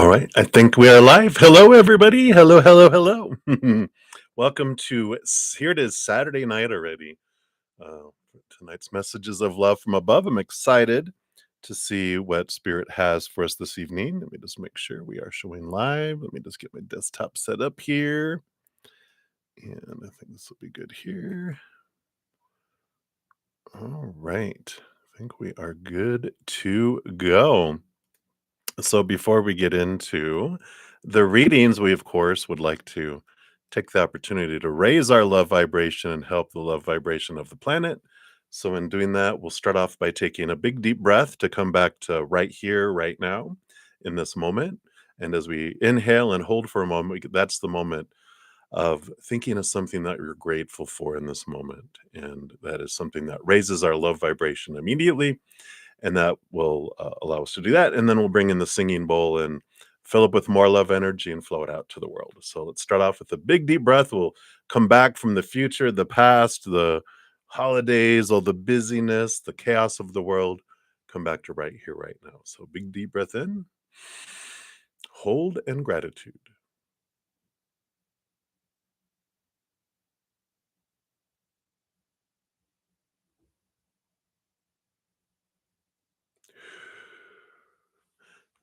All right, I think we are live. Hello, everybody. Hello, hello, hello. Welcome to here. It is Saturday night already. Tonight's messages of love from above. I'm excited to see what Spirit has for us this evening. Let me just make sure we are showing live. Let me just get my desktop set up here, and I think this will be good here. All right, I think we are good to go. So before we get into the readings, we of course would like to take the opportunity to raise our love vibration and help the love vibration of the planet. So in doing that, we'll start off by taking a big deep breath to come back to right here, right now, in this moment. And as we inhale and hold for a moment, that's the moment of thinking of something that you're grateful for in this moment. And that is something that raises our love vibration immediately, and that will allow us to do that. And then we'll bring in the singing bowl and fill up with more love energy and flow it out to the world. So let's start off with a big deep breath. We'll come back from the future, the past, the holidays, all the busyness, the chaos of the world. Come back to right here, right now. So big deep breath in, hold, and gratitude.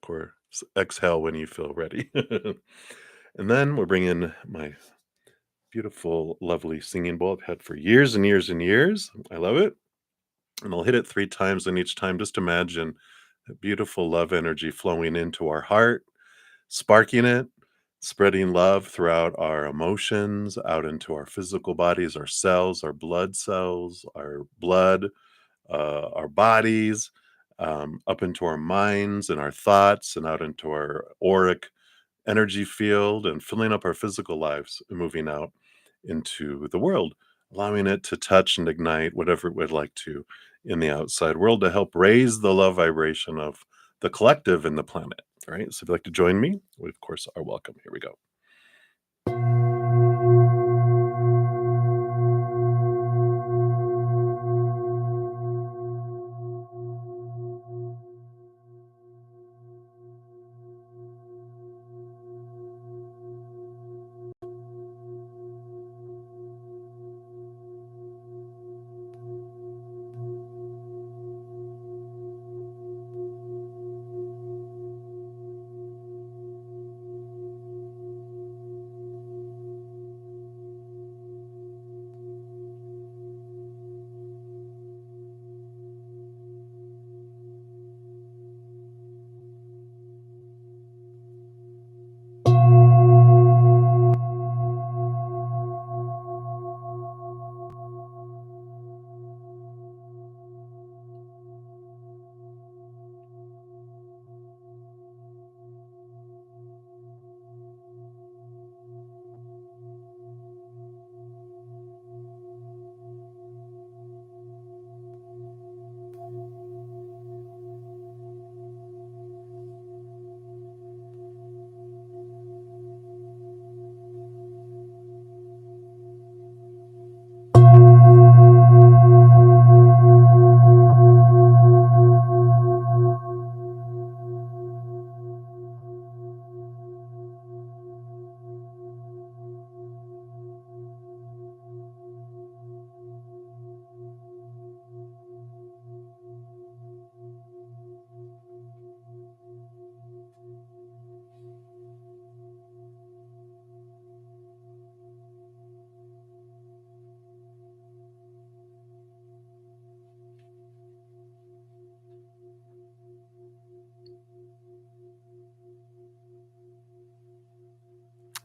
Of course, exhale when you feel ready. And then we'll bring in my beautiful, lovely singing bowl I've had for years and years and years. I love it. And I'll hit it 3 times, and each time just imagine that beautiful love energy flowing into our heart, sparking it, spreading love throughout our emotions, out into our physical bodies, our cells, our blood cells, our blood, our bodies, up into our minds and our thoughts, and out into our auric energy field, and filling up our physical lives and moving out into the world, allowing it to touch and ignite whatever it would like to in the outside world to help raise the love vibration of the collective and the planet. All right. So if you'd like to join me, we of course are welcome. Here we go.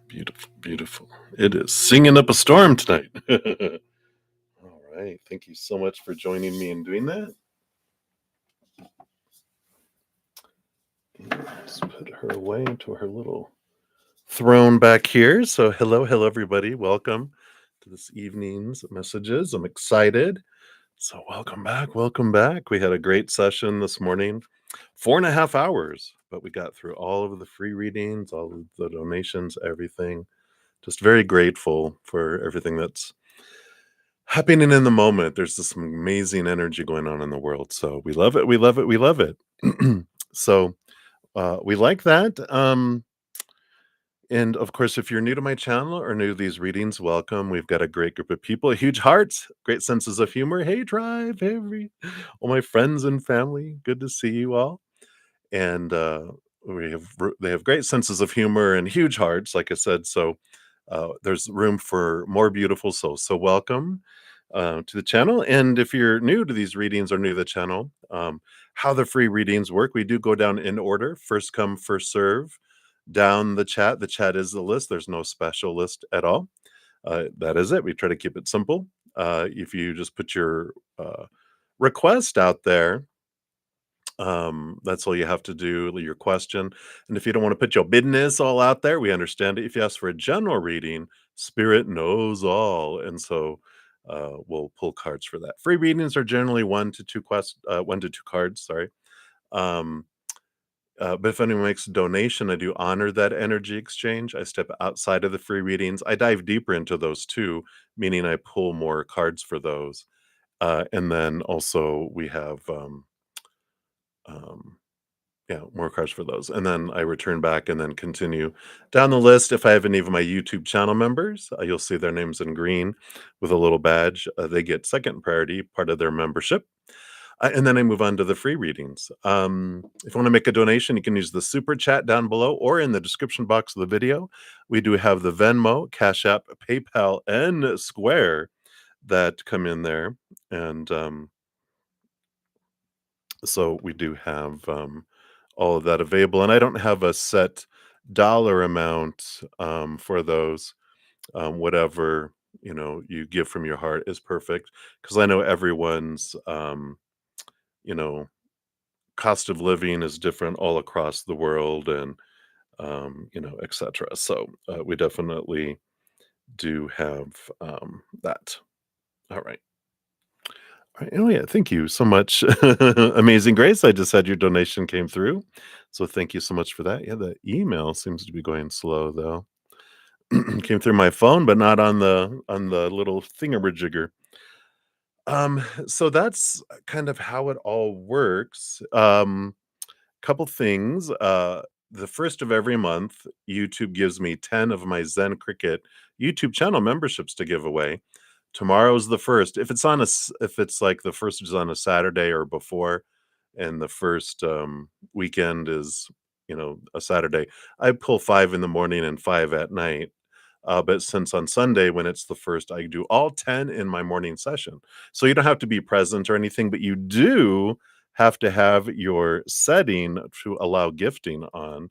Beautiful, beautiful. It is singing up a storm tonight. All right. Thank you so much for joining me in doing that. Let's put her away into her little throne back here. So hello, hello, everybody. Welcome to this evening's messages. I'm excited. So welcome back. Welcome back. We had a great session this morning, 4.5 hours, but we got through all of the free readings, all of the donations, everything. Just very grateful for everything that's happening in the moment. There's this amazing energy going on in the world. So we love it. We love it. We love it. So We like that. And of course, if you're new to my channel or new to these readings, welcome. We've got a great group of people, huge hearts, great senses of humor. Hey, Tribe, hey, all my friends and family. Good to see you all. And they have great senses of humor and huge hearts, like I said. So there's room for more beautiful souls. So welcome to the channel. And if you're new to these readings or new to the channel, how the free readings work, we do go down in order, first come, first serve. Down the chat. The chat is the list. There's no special list at all. That is it. We try to keep it simple. If you just put your request out there, that's all you have to do, your question. And if you don't want to put your business all out there, we understand it. If you ask for a general reading, Spirit knows all. And so we'll pull cards for that. Free readings are generally one to two cards, sorry. But if anyone makes a donation, I do honor that energy exchange. I step outside of the free readings. I dive deeper into those too, meaning I pull more cards for those. And then also we have, um, yeah, more cards for those. And then I return back and then continue down the list. If I have any of my YouTube channel members, you'll see their names in green with a little badge. They get second priority, part of their membership. And then I move on to the free readings. If you want to make a donation, you can use the super chat down below or in the description box of the video. We do have the Venmo, Cash App, PayPal, and Square that come in there. And so we do have all of that available. And I don't have a set dollar amount for those. Whatever you give from your heart is perfect, because I know everyone's you know cost of living is different all across the world, and etc. So we definitely do have that. All right. All right. Oh yeah, thank you so much. Amazing Grace, I just had your donation came through, so thank you so much for that. Yeah, the email seems to be going slow though. Came through my phone but not on the little thingamajigger. So that's kind of how it all works. Couple things. The first of every month, YouTube gives me 10 of my Zen Cricket YouTube channel memberships to give away. Tomorrow's the first. If it's like the first is on a Saturday or before, and the first weekend is a Saturday, I pull 5 in the morning and 5 at night. But since on Sunday, when it's the first, I do all 10 in my morning session. So you don't have to be present or anything, but you do have to have your setting to allow gifting on,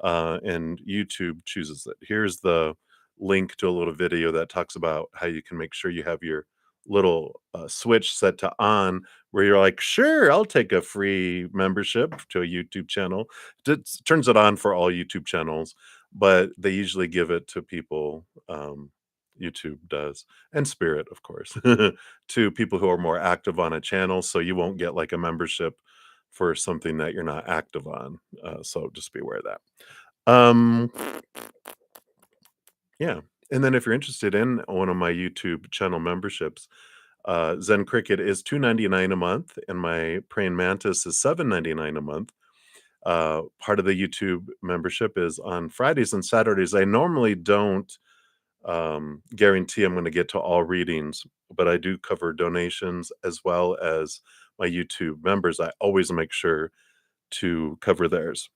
and YouTube chooses it. Here's the link to a little video that talks about how you can make sure you have your little switch set to on, where you're like, sure, I'll take a free membership to a YouTube channel. It turns it on for all YouTube channels, but they usually give it to people. YouTube does, and Spirit, of course, to people who are more active on a channel. So you won't get like a membership for something that you're not active on. So just be aware of that. Um, yeah. And then if you're interested in one of my YouTube channel memberships, Zen Cricket is $2.99 a month, and my Praying Mantis is $7.99 a month. Part of the YouTube membership is on Fridays and Saturdays. I normally don't guarantee I'm going to get to all readings, but I do cover donations as well as my YouTube members. I always make sure to cover theirs.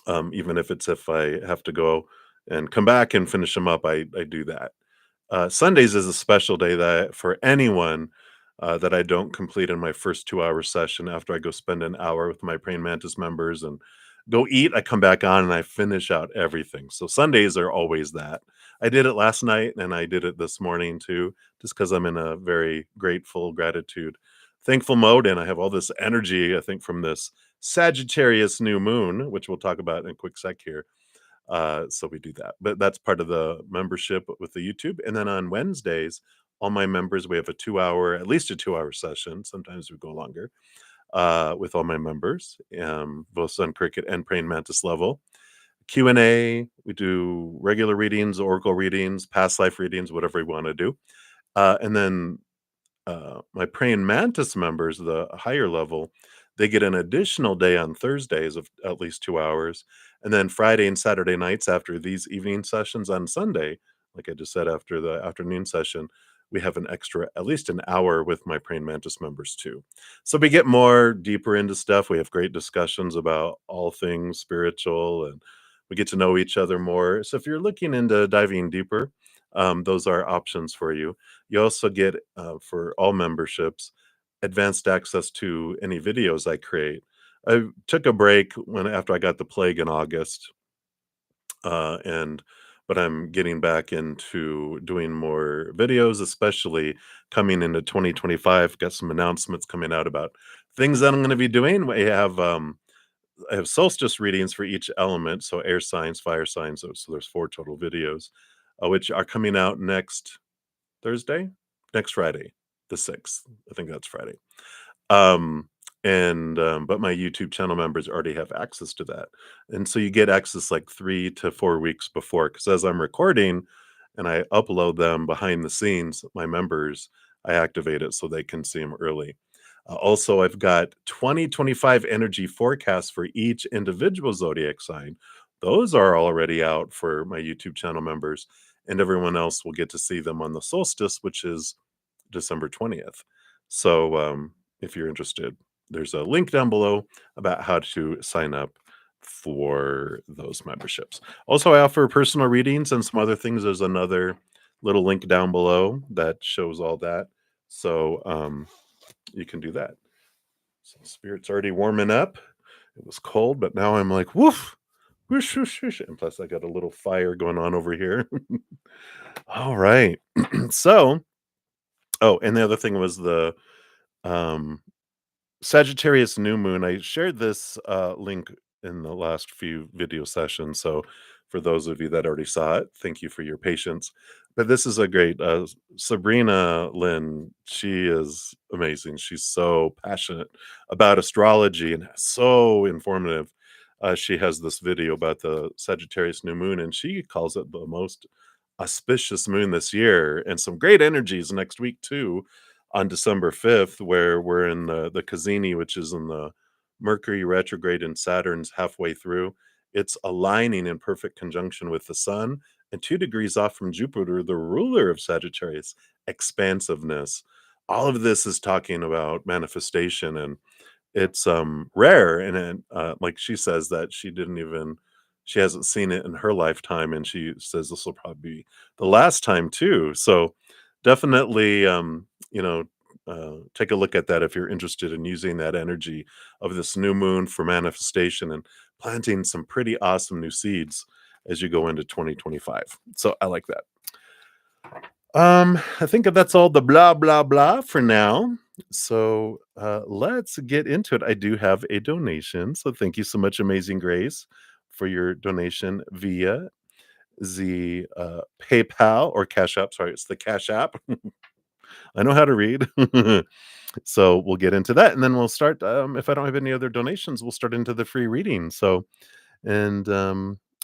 Even if I have to go and come back and finish them up, I do that. Sundays is a special day that for anyone that I don't complete in my first 2 hour session after I go spend an hour with my Praying Mantis members and go eat. I come back on and I finish out everything. So Sundays are always that. I did it last night and I did it this morning too, just because I'm in a very grateful, gratitude, thankful mode, and I have all this energy, I think, from this Sagittarius new moon, which we'll talk about in a quick sec here. So we do that, but that's part of the membership with the YouTube. And then on Wednesdays, all my members, we have at least a 2 hour session. Sometimes we go longer, with all my members, both Sun Cricket and Praying Mantis level. Q&A, we do regular readings, oracle readings, past life readings, whatever we want to do. And then my Praying Mantis members, the higher level, They get an additional day on Thursdays of at least 2 hours, and then Friday and Saturday nights after these evening sessions on Sunday, like I just said, after the afternoon session, we have an extra at least an hour with my Praying Mantis members too. So we get more deeper into stuff. We have great discussions about all things spiritual, and we get to know each other more. So if you're looking into diving deeper, those are options for you. You also get, for all memberships, advanced access to any videos I create. I took a break when after I got the plague in August, and but I'm getting back into doing more videos, especially coming into 2025. Got some announcements coming out about things that I'm going to be doing. I have solstice readings for each element, so air signs, fire signs. So there's 4 total videos, which are coming out next Thursday, next Friday, the 6th. I think that's Friday. Um, but my YouTube channel members already have access to that. And so you get access like 3 to 4 weeks before, because as I'm recording and I upload them behind the scenes, my members, I activate it so they can see them early. Also, I've got 2025 energy forecasts for each individual zodiac sign. Those are already out for my YouTube channel members, and everyone else will get to see them on the solstice, which is December 20th. So, if you're interested, there's a link down below about how to sign up for those memberships. Also, I offer personal readings and some other things. There's another little link down below that shows all that. So, you can do that. So, spirit's already warming up. It was cold, but now I'm like, woof, whoosh, whoosh, whoosh. And plus, I got a little fire going on over here. All right. So, oh, and the other thing was the um Sagittarius new moon. I shared this link in the last few video sessions. So for those of you that already saw it, thank you for your patience. But this is a great Sabrina Lynn. She is amazing. She's so passionate about astrology and so informative. She has this video about the Sagittarius new moon, and she calls it the most auspicious moon this year, and some great energies next week too, on December 5th, where we're in the Kazini, which is in the Mercury retrograde and Saturn's halfway through. It's aligning in perfect conjunction with the sun and 2 degrees off from Jupiter, the ruler of Sagittarius, expansiveness. All of this is talking about manifestation, and it's, rare, and then, like, she says that she hasn't seen it in her lifetime, and she says this will probably be the last time too, so definitely, take a look at that if you're interested in using that energy of this new moon for manifestation and planting some pretty awesome new seeds as you go into 2025, so I like that. I think that's all the blah blah blah for now. So let's get into it. I do have a donation, so thank you so much, Amazing Grace, for your donation via the PayPal or Cash App. Sorry, it's the Cash App. I know how to read. So we'll get into that, and then we'll start. If I don't have any other donations, we'll start into the free reading. So, and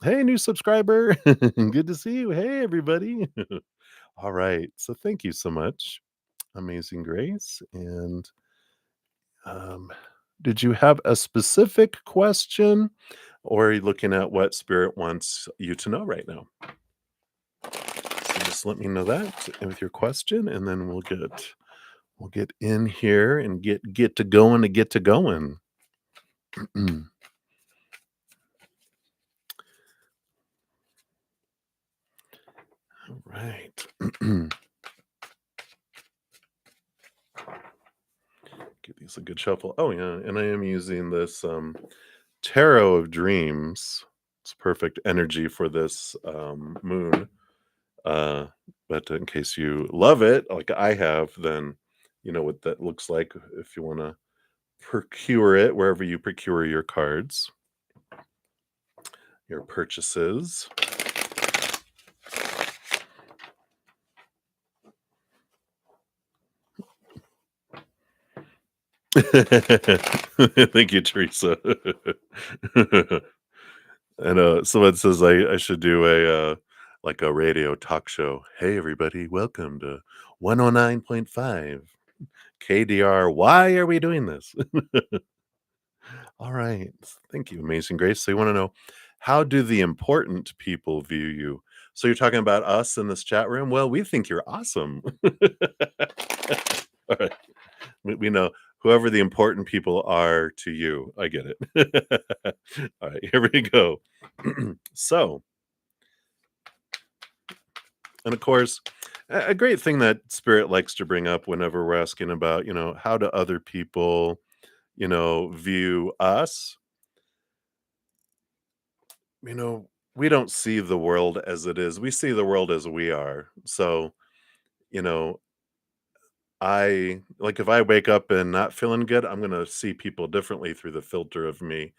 hey, new subscriber, good to see you. Hey, everybody. All right. So thank you so much, Amazing Grace. And um, did you have a specific question, or are you looking at what Spirit wants you to know right now? So just let me know that with your question, and then we'll get in here and get to going to get to going. All right. Give these a good shuffle. Oh yeah, and I am using this Tarot of Dreams. It's perfect energy for this moon. Uh, but in case you love it, like I have, then you know what that looks like if you want to procure it wherever you procure your cards, your purchases. Thank you, Teresa. And someone says I should do a like a radio talk show. Hey everybody, welcome to 109.5 KDR. Why are we doing this? All right. Thank you, Amazing Grace. So you want to know, how do the important people view you? So you're talking about us in this chat room? Well, we think you're awesome. All right. We know whoever the important people are to you. I get it. All right, here we go. So, and of course, a great thing that Spirit likes to bring up whenever we're asking about, how do other people, view us? You know, we don't see the world as it is. We see the world as we are. So, you know, I like if I wake up and not feeling good, I'm going to see people differently through the filter of me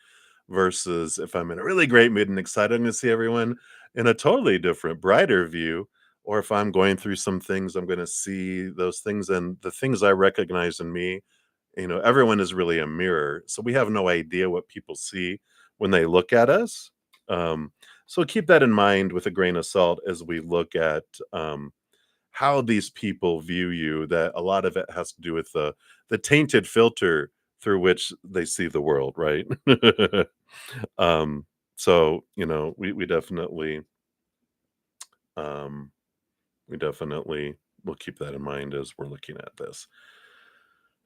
versus if I'm in a really great mood and excited, I'm going to see everyone in a totally different, brighter view. Or if I'm going through some things, I'm going to see those things and the things I recognize in me. Everyone is really a mirror. So we have no idea what people see when they look at us. Um, so keep that in mind with a grain of salt as we look at how these people view you. That a lot of it has to do with the tainted filter through which they see the world, right? So um, we definitely will keep that in mind as we're looking at this.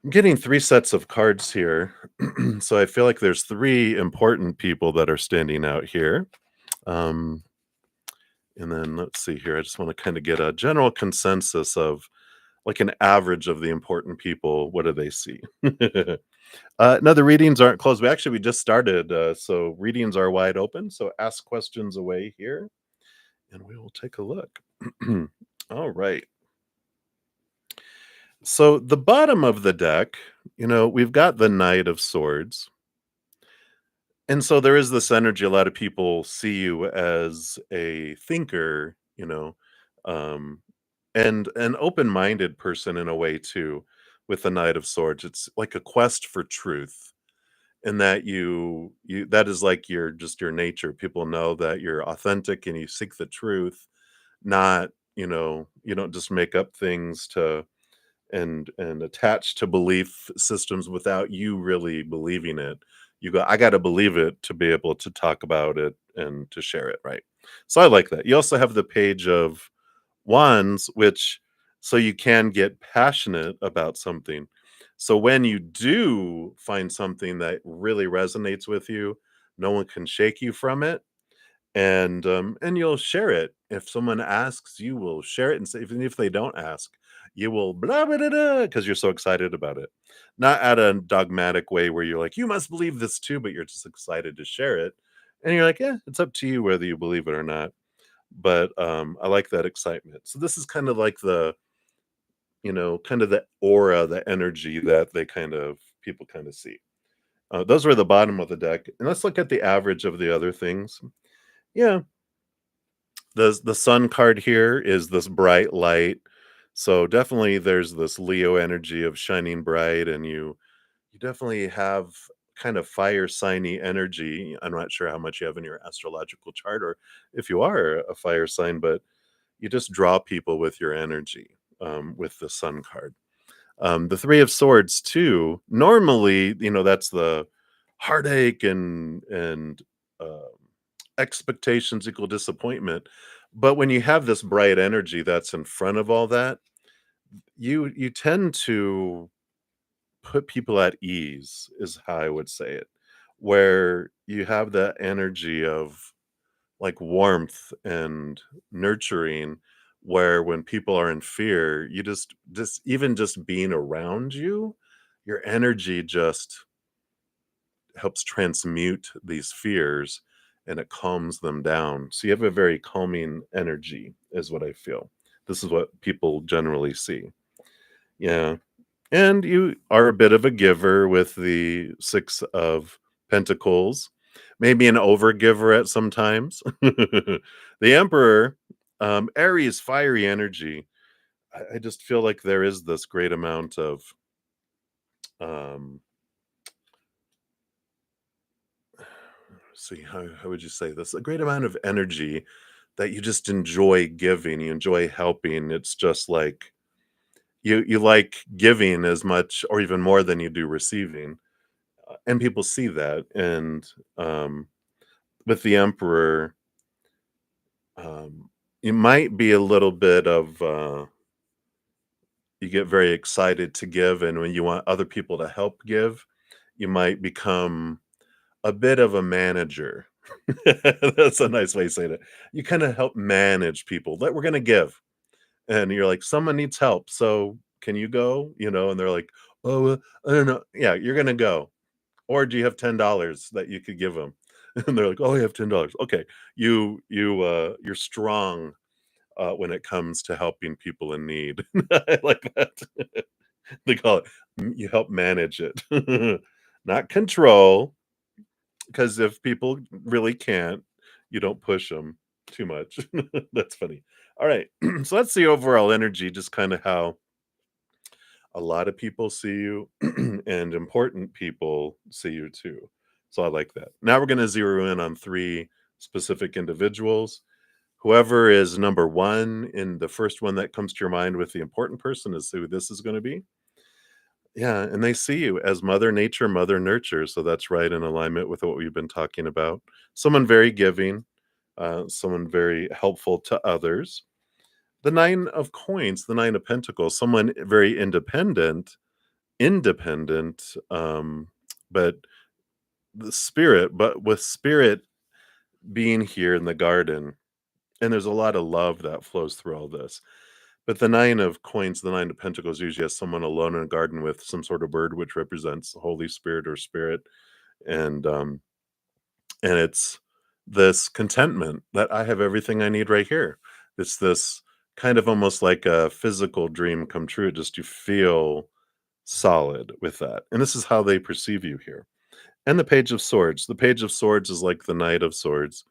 I'm getting three sets of cards here. So I feel like there's three important people that are standing out here. Um, and then let's see here. I just want to kind of get a general consensus of like an average of the important people. What do they see? No, the readings aren't closed. We just started. So readings are wide open. So ask questions away here and we will take a look. All right. So the bottom of the deck, we've got the Knight of Swords. And so there is this energy. A lot of people see you as a thinker, um, and an open-minded person in a way too, with the Knight of Swords. It's like a quest for truth, and that you that is like your nature. People know that you're authentic and you seek the truth, not, you don't just make up things to and attach to belief systems without you really believing it. You go, I got to believe it to be able to talk about it and to share it, right? So I like that. You also have the Page of Wands, which so you can get passionate about something. So when you do find something that really resonates with you, no one can shake you from it, and you'll share it. If someone asks, you will share it, and say, even if they don't ask, you will blah blah blah because you're so excited about it. Not at a dogmatic way where you're like, you must believe this too, but you're just excited to share it. And you're like, yeah, it's up to you whether you believe it or not. But I like that excitement. So this is kind of like kind of the aura, the energy that they kind of people kind of see. Those were the bottom of the deck. And let's look at the average of the other things. Yeah, the sun card here is this bright light. So definitely there's this Leo energy of shining bright, and you definitely have kind of fire signy energy. I'm not sure how much you have in your astrological chart or if you are a fire sign, but you just draw people with your energy, with the sun card. The Three of Swords too. Normally, that's the heartache and um, expectations equal disappointment. But when you have this bright energy that's in front of all that, you tend to put people at ease, is how I would say it. Where you have that energy of like warmth and nurturing, where when people are in fear, you just even just being around you, your energy just helps transmute these fears and it calms them down. So you have a very calming energy, is what I feel. This is what people generally see. Yeah. And you are a bit of a giver with the Six of Pentacles, maybe an overgiver at some times. The Emperor, Aries, fiery energy. I just feel like there is this great amount of um, see how would you say this, a great amount of energy that you just enjoy giving, you enjoy helping. It's just like you like giving as much or even more than you do receiving. and people see that, and, with the Emperor, it might be a little bit of, you get very excited to give, and when you want other people to help give, you might become a bit of a manager. That's a nice way to say it. You kinda help manage people that we're gonna give, and you're like, "Someone needs help, so can you go?" And they're like, "Oh, I don't know." Yeah, you're gonna go. Or do you have $10 that you could give them? And they're like, "Oh, I have $10." Okay, you're strong, when it comes to helping people in need. I like that. They call it you help manage it. Not control, because if people really can't, you don't push them too much. That's funny. Alright, so that's the overall energy, just kinda how a lot of people see you and important people see you too. So I like that. Now we're going to zero in on three specific individuals. Whoever is number one in the first one that comes to your mind with the important person is who this is going to be. Yeah, and they see you as Mother Nature, Mother Nurture. So that's right in alignment with what we've been talking about. Someone very giving, someone very helpful to others. The Nine of Coins, the Nine of Pentacles, someone very independent, but but with spirit being here in the garden, and there's a lot of love that flows through all this. But the Nine of Coins, the Nine of Pentacles, usually has someone alone in a garden with some sort of bird, which represents Holy Spirit or spirit, and it's this contentment that I have everything I need right here. It's this kind of almost like a physical dream come true. Just you feel solid with that, and this is how they perceive you here. And the Page of Swords. The Page of Swords is like the Knight of Swords,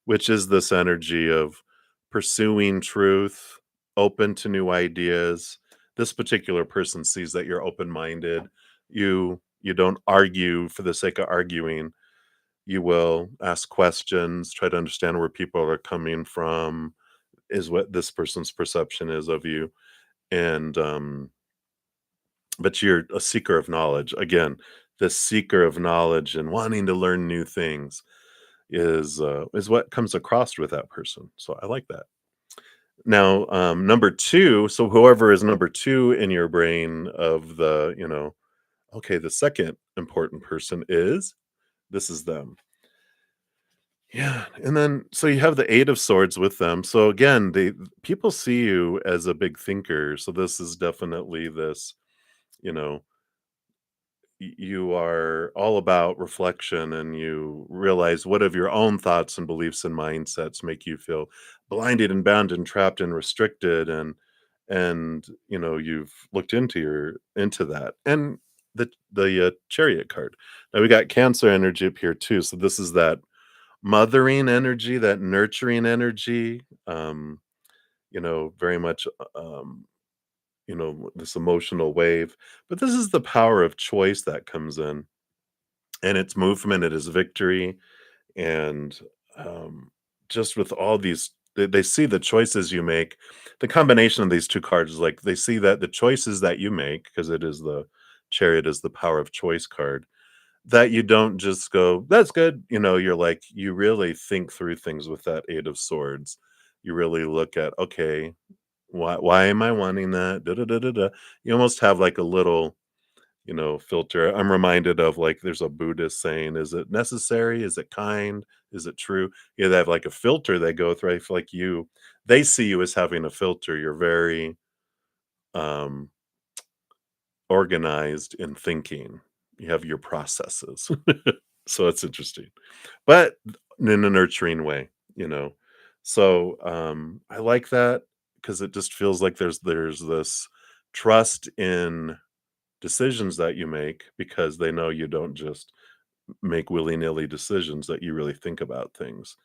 which is this energy of pursuing truth, open to new ideas. This particular person sees that you're open-minded. You don't argue for the sake of arguing. You will ask questions, try to understand where people are coming from, is what this person's perception is of you. And but you're a seeker of knowledge. Again, this seeker of knowledge and wanting to learn new things is what comes across with that person. So I like that. Now, number two. So whoever is number two in your brain of okay, the second important person is this is them. Yeah, and then so you have the Eight of Swords with them. So again, they people see you as a big thinker. So this is definitely this, you know, you are all about reflection, and you realize what of your own thoughts and beliefs and mindsets make you feel blinded and bound and trapped and restricted, and you've looked into that. And the Chariot card. Now we got Cancer energy up here too, so this is that mothering energy, that nurturing energy, very much this emotional wave. But this is the power of choice that comes in, and it's movement, it is victory. And just with all these, they see the choices you make. The combination of these two cards is like they see that the choices that you make, because it is the Chariot is the power of choice card, that you don't just go, that's good. You're like, you really think through things with that Eight of Swords. You really look at, okay, why am I wanting that? Da, da, da, da, da. You almost have like a little, filter. I'm reminded of like there's a Buddhist saying, is it necessary? Is it kind? Is it true? Yeah, they have like a filter they go through. I feel like they see you as having a filter. You're very um organized in thinking. You have your processes. So it's interesting. But in a nurturing way, you know. So I like that because it just feels like there's this trust in decisions that you make, because they know you don't just make willy-nilly decisions, that you really think about things.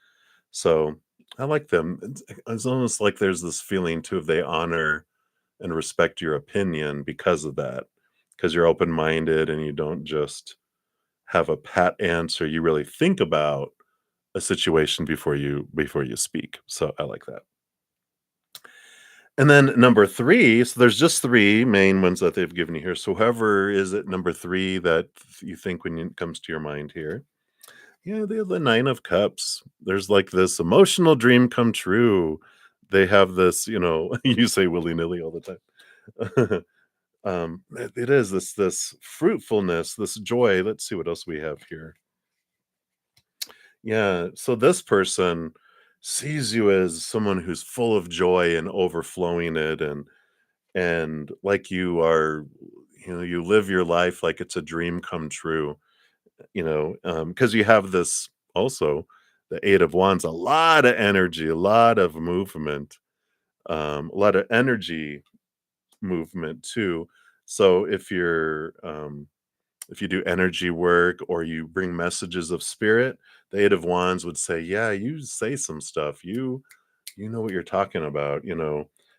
So I like them. It's almost like there's this feeling too, if they honor and respect your opinion because of that, because you're open-minded and you don't just have a pat answer. You really think about a situation before you speak. So I like that. And then number 3, so there's just 3 main ones that they've given you here. So whoever is at number 3 that you think when it comes to your mind here. Yeah, they have the 9 of cups. There's like this emotional dream come true. They have this, you say willy-nilly all the time. It is this fruitfulness, this joy. Let's see what else we have here. Yeah, so this person sees you as someone who's full of joy and overflowing it, and like you are, you live your life like it's a dream come true, because you have this also, the 8 of wands, a lot of energy, a lot of movement, a lot of energy movement too. So if you do energy work or you bring messages of spirit, the 8 of wands would say, yeah, you say some stuff, you know what you're talking about,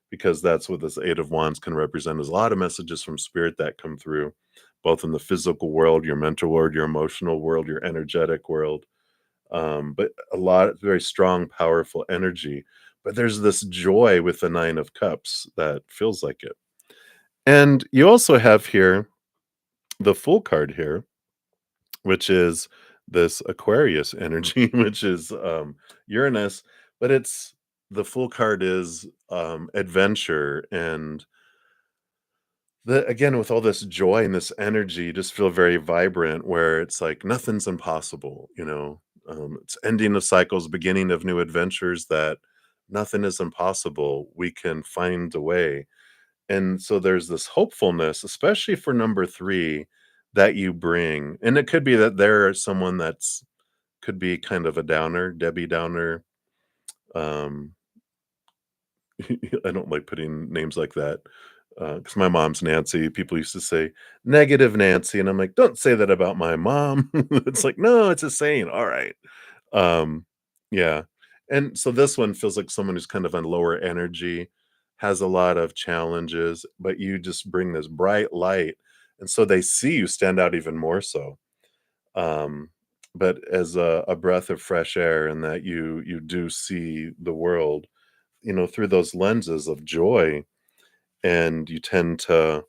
because that's what this 8 of wands can represent, is a lot of messages from spirit that come through, both in the physical world, your mental world, your emotional world, your energetic world. But a lot, very strong, powerful energy. But there's this joy with the 9 of cups that feels like it. And you also have here the Fool card here, which is this Aquarius energy, which is Uranus, but it's the Fool card is adventure, and again, with all this joy and this energy, you just feel very vibrant, where it's like nothing's impossible, it's ending of cycles, beginning of new adventures, that nothing is impossible. We can find a way. And so there's this hopefulness, especially for number 3, that you bring. And it could be that there is someone that's could be kind of a downer, Debbie Downer. Um, I don't like putting names like that, because my mom's Nancy. People used to say negative Nancy, and I'm like, don't say that about my mom. It's like, no, it's a saying. All right. Um, yeah. And so this one feels like someone who's kind of on lower energy, has a lot of challenges, but you just bring this bright light. And so they see you stand out even more so. Um, but as a breath of fresh air, and that you do see the world, through those lenses of joy, and you tend to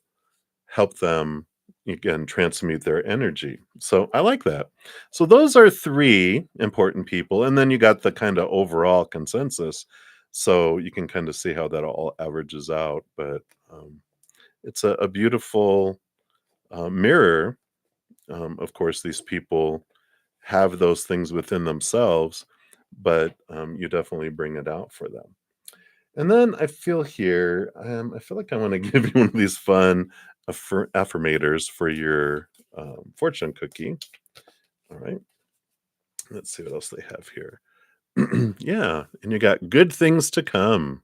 help them, again, transmute their energy. So I like that. So those are 3 important people, and then you got the kind of overall consensus. So you can kind of see how that all averages out. But it's a beautiful mirror. Of course, these people have those things within themselves, but you definitely bring it out for them. And then I feel here, I feel like I want to give you one of these fun affirmators for your fortune cookie. All right, let's see what else they have here. Yeah, and you got good things to come,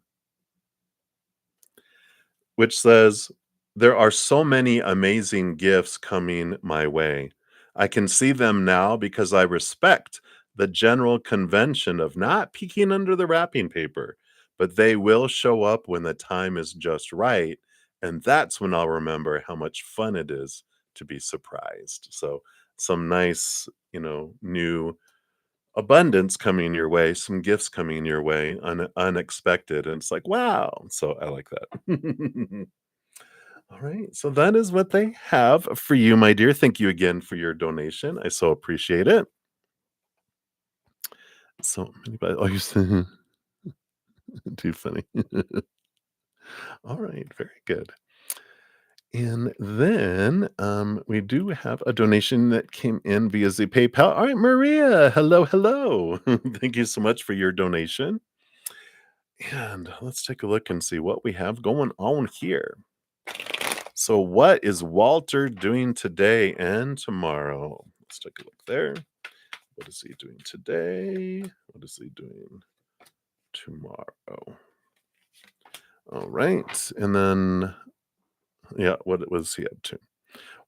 which says, there are so many amazing gifts coming my way. I can see them now because I respect the general convention of not peeking under the wrapping paper, but they will show up when the time is just right. And that's when I'll remember how much fun it is to be surprised. So, some nice, new abundance coming your way, some gifts coming your way, unexpected. And it's like, wow. So, I like that. All right. So that is what they have for you, my dear. Thank you again for your donation. I so appreciate it. So anybody, oh, you said too funny. All right, very good. And then we do have a donation that came in via the PayPal. All right, Maria. Hello, hello. Thank you so much for your donation. And let's take a look and see what we have going on here. So, what is Walter doing today and tomorrow? Let's take a look there. What is he doing today? What is he doing tomorrow? All right. And then, yeah, what was he up to?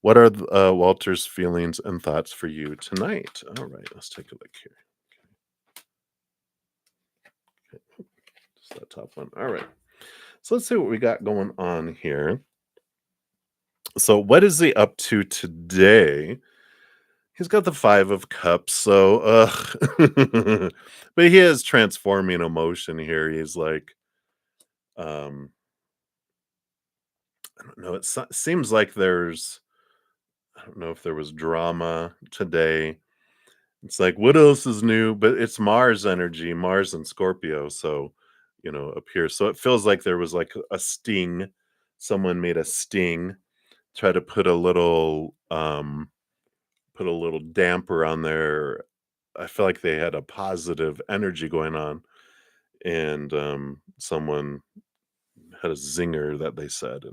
What are Walter's feelings and thoughts for you tonight? All right, let's take a look here. Okay, just that top one. All right. So let's see what we got going on here. So, what is he up to today? He's got the 5 of cups, so, but he is transforming emotion here. He's like, um I don't know, seems like I don't know if there was drama today. It's like, what else is new? But it's Mars energy, Mars and Scorpio. So, up here. So it feels like there was like a sting. Someone made a sting, try to put a little damper on there. I feel like they had a positive energy going on, and someone had a zinger that they said,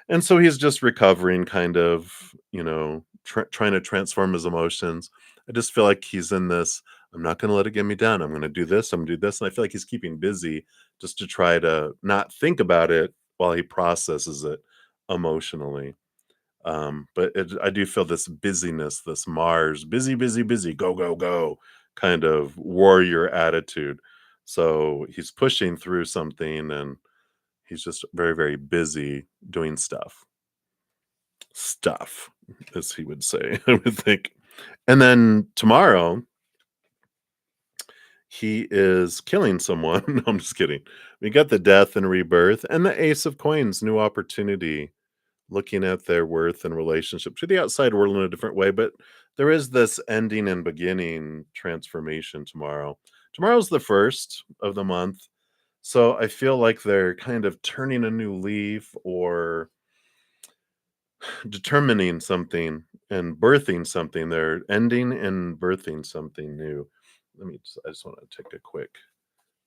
and so he's just recovering, kind of, trying to transform his emotions. I just feel like he's in this. I'm not going to let it get me down. I'm going to do this. I'm going to do this, and I feel like he's keeping busy just to try to not think about it while he processes it emotionally. But I do feel this busyness, this Mars, busy, busy, busy, go, go, go, kind of warrior attitude. So he's pushing through something, and he's just very, very busy doing stuff, as he would say, I would think. And then tomorrow, he is killing someone. No, I'm just kidding. We got the death and rebirth, and the Ace of Coins, new opportunity, looking at their worth and relationship to the outside world in a different way. But there is this ending and beginning transformation tomorrow. Tomorrow's the first of the month. So I feel like they're kind of turning a new leaf, or determining something and birthing something. They're ending and birthing something new. I just want to take a quick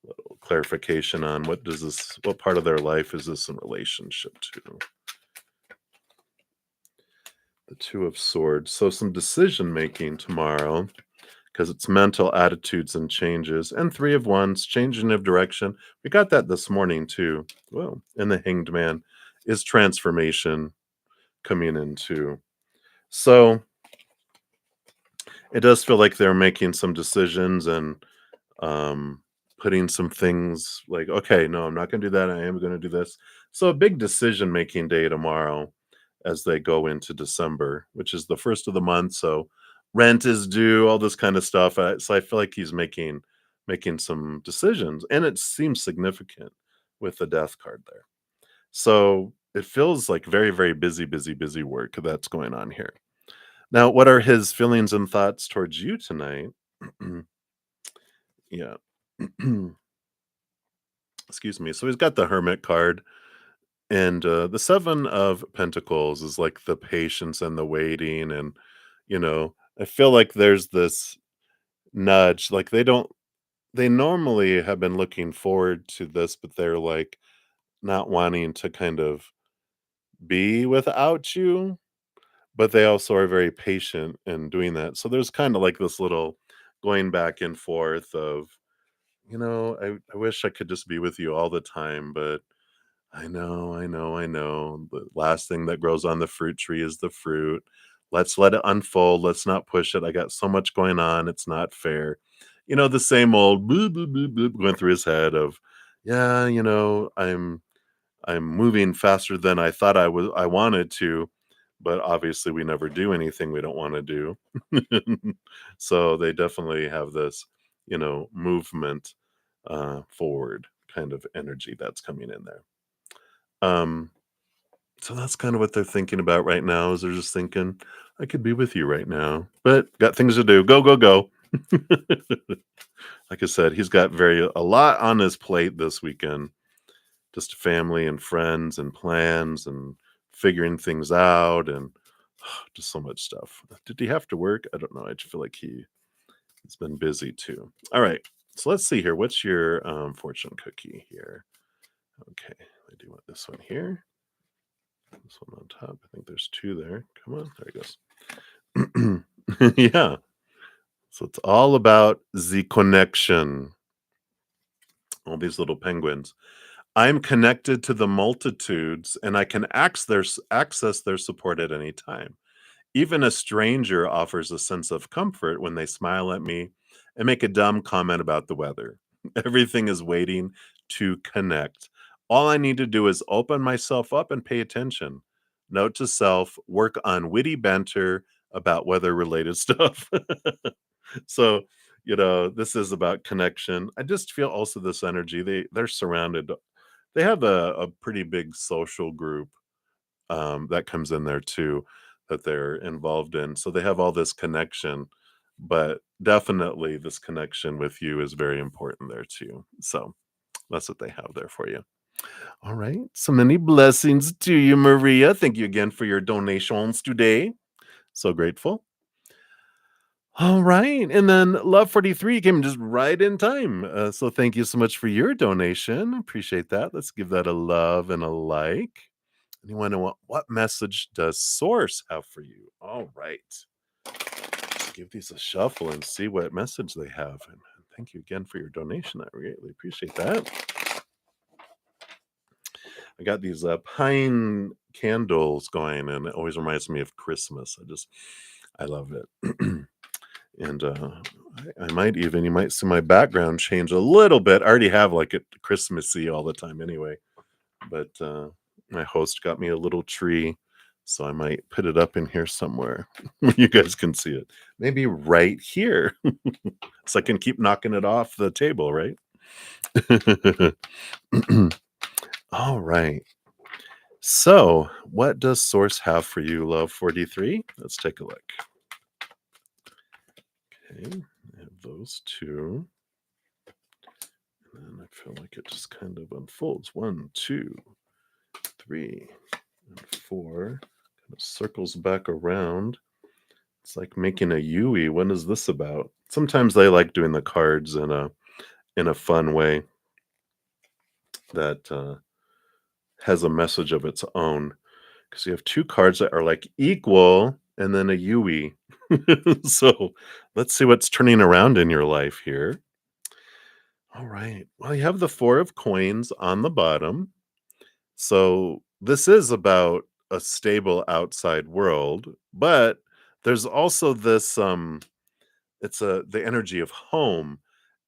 little clarification on what part of their life is this in relationship to? The Two of Swords. So some decision making tomorrow, because it's mental attitudes and changes. And Three of Wands, changing of direction. We got that this morning too. Well, and the Hanged Man is transformation coming into. So it does feel like they're making some decisions, and um, putting some things like, okay, no, I'm not going to do that. I am going to do this. So a big decision making day tomorrow as they go into December, which is the first of the month. So rent is due, all this kind of stuff. So I feel like he's making some decisions, and it seems significant with the death card there. So it feels like very, very busy, busy, busy work that's going on here. Now, what are his feelings and thoughts towards you tonight? Yeah. Excuse me. So he's got the Hermit card, and the Seven of Pentacles is like the patience and the waiting. And, I feel like there's this nudge. Like they normally have been looking forward to this, but they're like not wanting to kind of be without you, but they also are very patient in doing that. So there's kind of like this little going back and forth of, I wish I could just be with you all the time, but I know, I know, I know. The last thing that grows on the fruit tree is the fruit. Let's let it unfold. Let's not push it. I got so much going on. It's not fair. The same old boop, boop, boop, boop going through his head of, yeah, I'm moving faster than I thought I wanted to, but obviously we never do anything we don't want to do. So they definitely have this, movement forward kind of energy that's coming in there. Um, so that's kind of what they're thinking about right now, is they're just thinking, I could be with you right now, but got things to do. Go, go, go. Like I said, he's got a lot on his plate this weekend. Just family and friends and plans and figuring things out, and just so much stuff. Did he have to work? I don't know. I just feel like he's been busy too. All right. So let's see here. What's your fortune cookie here? Okay. I do want this one here. This one on top. I think there's two there. Come on. There he goes. Yeah. So it's all about the connection. All these little penguins. I'm connected to the multitudes, and I can access their support at any time. Even a stranger offers a sense of comfort when they smile at me and make a dumb comment about the weather. Everything is waiting to connect. All I need to do is open myself up and pay attention. Note to self, work on witty banter about weather related stuff. So, this is about connection. I just feel also this energy. They're surrounded. They have a pretty big social group that comes in there too, that they're involved in. So they have all this connection, but definitely this connection with you is very important there too. So that's what they have there for you. All right. So many blessings to you, Maria. Thank you again for your donations today. So grateful. All right. And then Love 43 came just right in time. So thank you so much for your donation. Appreciate that. Let's give that a love and a like. And you want to know what message does Source have for you? All right. Let's give these a shuffle and see what message they have. And thank you again for your donation. I really appreciate that. I got these pine candles going, and it always reminds me of Christmas. I love it. And I might even, you might see my background change a little bit. I already have like it Christmassy all the time anyway. But my host got me a little tree, so I might put it up in here somewhere where you guys can see it. Maybe right here, so I can keep knocking it off the table, right? All right. So, what does Source have for you, Love 43? Let's take a look. Okay, I have those two. And I feel like it just kind of unfolds. 1, 2, 3, and 4. Kind of circles back around. It's like making a Yui. What is this about? Sometimes they like doing the cards in a fun way that has a message of its own. Because you have two cards that are like equal and then a Yui. So let's see what's turning around in your life here. All right. Well, you have the 4 of coins on the bottom. So this is about a stable outside world, but there's also this it's the energy of home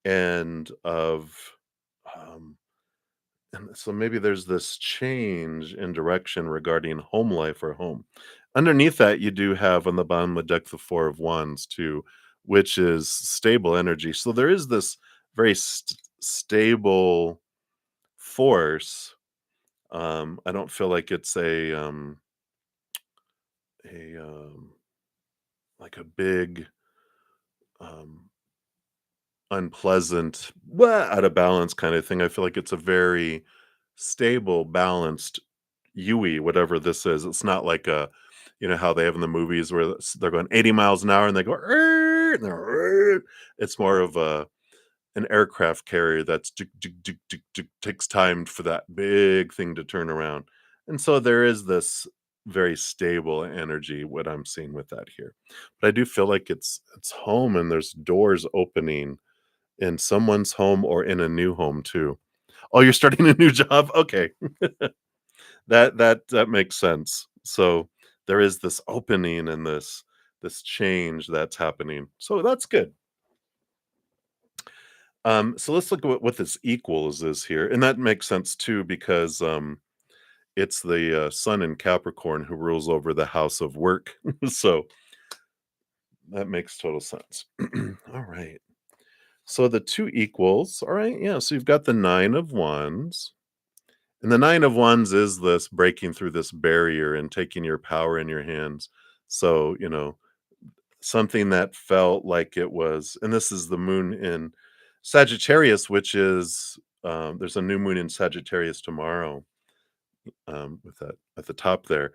and of um and so maybe there's this change in direction regarding home life or home. Underneath that, you do have on the bottom of the deck the 4 of wands too, which is stable energy. So there is this very stable force. I don't feel like it's a like a big um unpleasant, out of balance kind of thing. I feel like it's a very stable, balanced Yui, whatever this is. It's not like a, how they have in the movies where they're going 80 miles an hour and they go, "Er," and they're, "Er." It's more of an aircraft carrier that's takes time for that big thing to turn around. And so there is this very stable energy, what I'm seeing with that here. But I do feel like it's home and there's doors opening in someone's home or in a new home too. Oh, you're starting a new job? Okay. That makes sense. So there is this opening and this change that's happening. So that's good. So let's look at what this equals is here. And that makes sense too, because it's the sun in Capricorn who rules over the house of work. So that makes total sense. All right. So the two equals, all right, yeah. So you've got the 9 of wands. And the 9 of wands is this breaking through this barrier and taking your power in your hands. So, something that felt like it was, and this is the moon in Sagittarius, which is, there's a new moon in Sagittarius tomorrow, with that at the top there.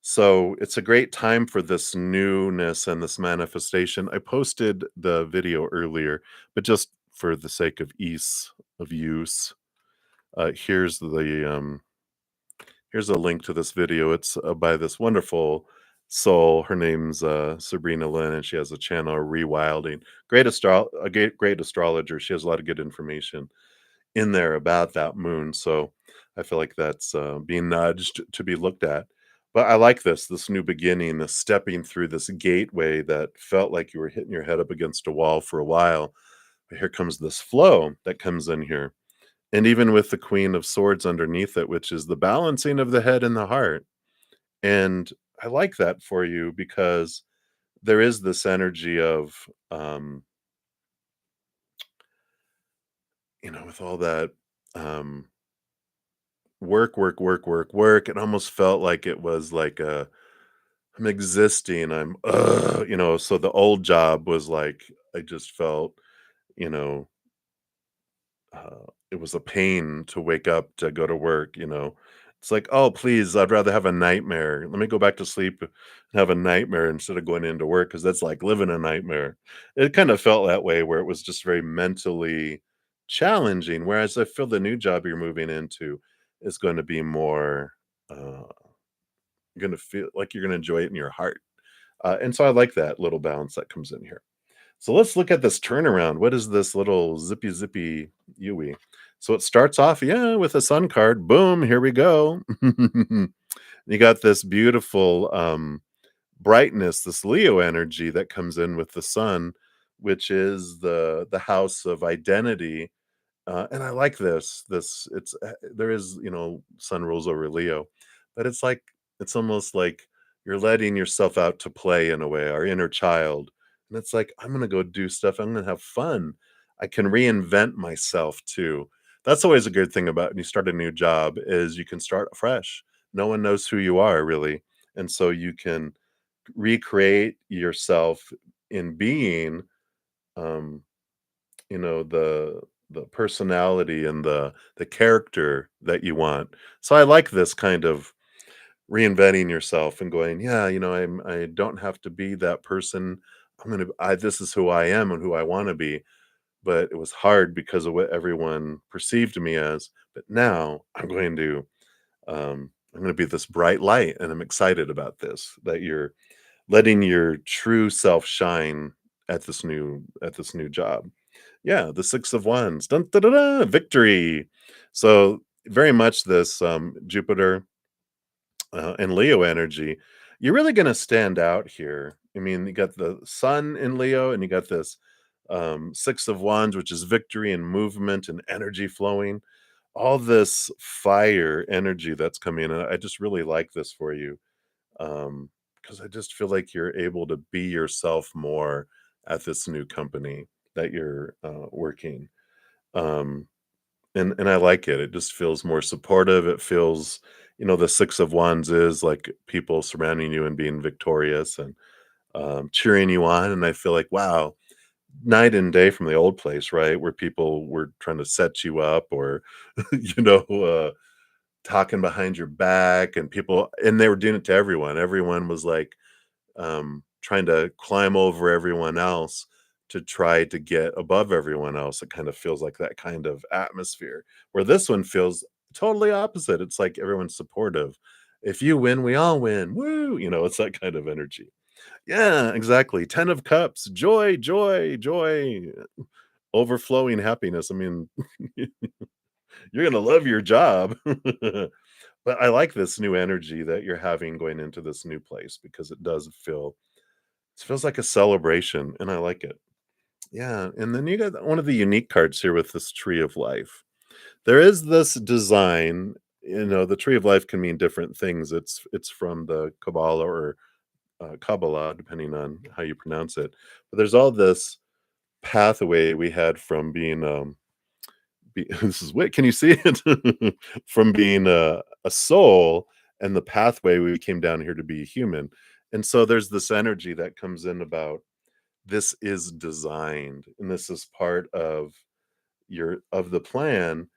So it's a great time for this newness and this manifestation. I posted the video earlier, but just for the sake of ease of use, here's here's a link to this video. It's by this wonderful soul. Her name's Sabrina Lynn, and she has a channel, Rewilding. Great astrologer. She has a lot of good information in there about that moon. So I feel like that's being nudged to be looked at. But I like this new beginning, this stepping through this gateway that felt like you were hitting your head up against a wall for a while. But here comes this flow that comes in here. And even with the Queen of Swords underneath it, which is the balancing of the head and the heart. And I like that for you because there is this energy of, with all that, um, work, work, work, work, work. It almost felt like it was like I'm existing. So the old job was like I just felt, you know, it was a pain to wake up to go to work. It's like, "Oh, please, I'd rather have a nightmare. Let me go back to sleep and have a nightmare instead of going into work because that's like living a nightmare." It kind of felt that way where it was just very mentally challenging, whereas I feel the new job you're moving into is going to be more, uh, you're gonna feel like you're gonna enjoy it in your heart. And so I like that little balance that comes in here. So let's look at this turnaround. What is this little zippy zippy Yui? So it starts off, yeah, with a sun card. Boom, here we go. You got this beautiful brightness, this Leo energy that comes in with the sun, which is the house of identity. And I like this. There is, sun rules over Leo, but it's almost like you're letting yourself out to play in a way, our inner child. And it's like, I'm gonna go do stuff. I'm gonna have fun. I can reinvent myself too. That's always a good thing about when you start a new job is you can start fresh. No one knows who you are really. And so you can recreate yourself in being um the personality and the character that you want. So I like this kind of reinventing yourself and going, yeah, I don't have to be that person. I this is who I am and who I want to be. But it was hard because of what everyone perceived me as. But now I'm going to be this bright light, and I'm excited about this. That you're letting your true self shine at this new job. Yeah, the 6 of Wands. Dun, da, da, da, victory. So, very much this, Jupiter, and Leo energy. You're really gonna stand out here. I mean, you got the Sun in Leo, and you got this, 6 of Wands, which is victory and movement and energy flowing. All this fire energy that's coming in, and I just really like this for you, because I just feel like you're able to be yourself more at this new company that you're, working. Um, and I like it. It just feels more supportive. It feels, the 6 of Wands is like people surrounding you and being victorious and, cheering you on. And I feel like, wow, night and day from the old place, right? Where people were trying to set you up or, you know, talking behind your back and they were doing it to everyone. Everyone was like, trying to climb over everyone else to try to get above everyone else. It kind of feels like that kind of atmosphere. Where this one feels totally opposite. It's like everyone's supportive. If you win, we all win. Woo! It's that kind of energy. Yeah, exactly. 10 of Cups, joy, joy, joy, overflowing happiness. I mean, you're gonna love your job. But I like this new energy that you're having going into this new place because it feels like a celebration, and I like it. Yeah, and then you got one of the unique cards here with this Tree of Life. There is this design, the Tree of Life can mean different things. It's from the Kabbalah or, Kabbalah, depending on how you pronounce it. But there's all this pathway we had from being, this is what can you see it? From being a soul and the pathway we came down here to be a human. And so there's this energy that comes in about this is designed and this is part of the plan,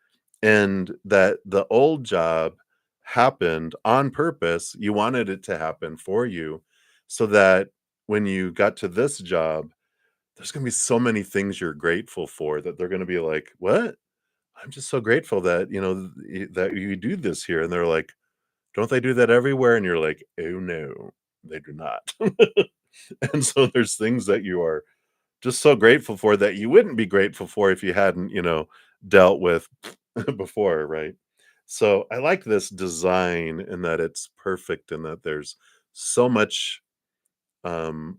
and that the old job happened on purpose. You wanted it to happen for you so that when you got to this job, there's going to be so many things you're grateful for that they're going to be like, what? I'm just so grateful that that you do this here. And they're like, don't they do that everywhere? And you're like, oh no, they do not. And so there's things that you are just so grateful for that you wouldn't be grateful for if you hadn't, dealt with before, right? So I like this design and that it's perfect and that there's so much um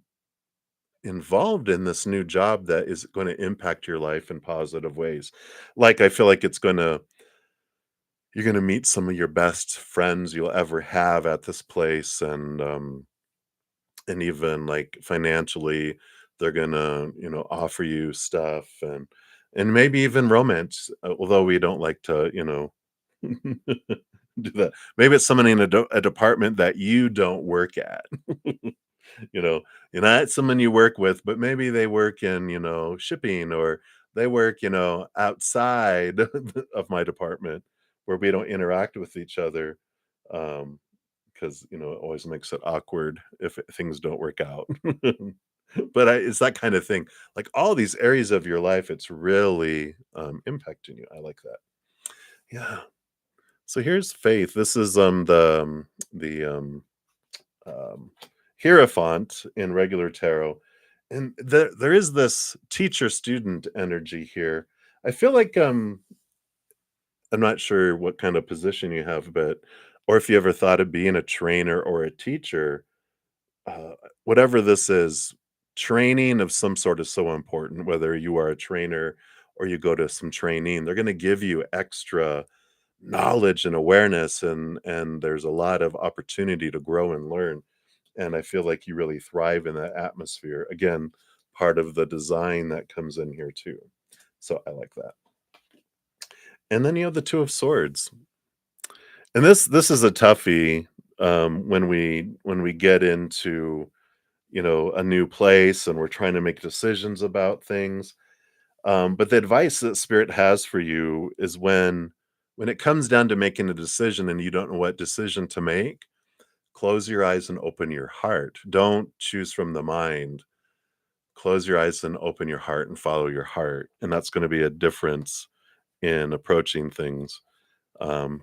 involved in this new job that is going to impact your life in positive ways. Like I feel like you're going to meet some of your best friends you'll ever have at this place, and even like financially they're gonna offer you stuff, and maybe even romance, although we don't like to Do that. Maybe it's somebody in a department that you don't work at. You know, you're not someone you work with, but maybe they work in, shipping, or they work, outside of my department where we don't interact with each other. Because, it always makes it awkward if things don't work out. But it's that kind of thing. Like all these areas of your life, it's really impacting you. I like that. Yeah. So here's faith. This is the um, Hierophant in regular tarot. And there is this teacher student energy here. I feel like I'm not sure what kind of position you have, but or if you ever thought of being a trainer or a teacher, uh, whatever this is, training of some sort is so important. Whether you are a trainer or you go to some training, they're going to give you extra knowledge and awareness, and there's a lot of opportunity to grow and learn. And I feel like you really thrive in that atmosphere. Again, part of the design that comes in here too. So I like that. And then you have the Two of Swords. And this is a toughie when we get into, a new place and we're trying to make decisions about things. But the advice that Spirit has for you is when it comes down to making a decision and you don't know what decision to make, close your eyes and open your heart. Don't choose from the mind. Close your eyes and open your heart and follow your heart. And that's going to be a difference in approaching things.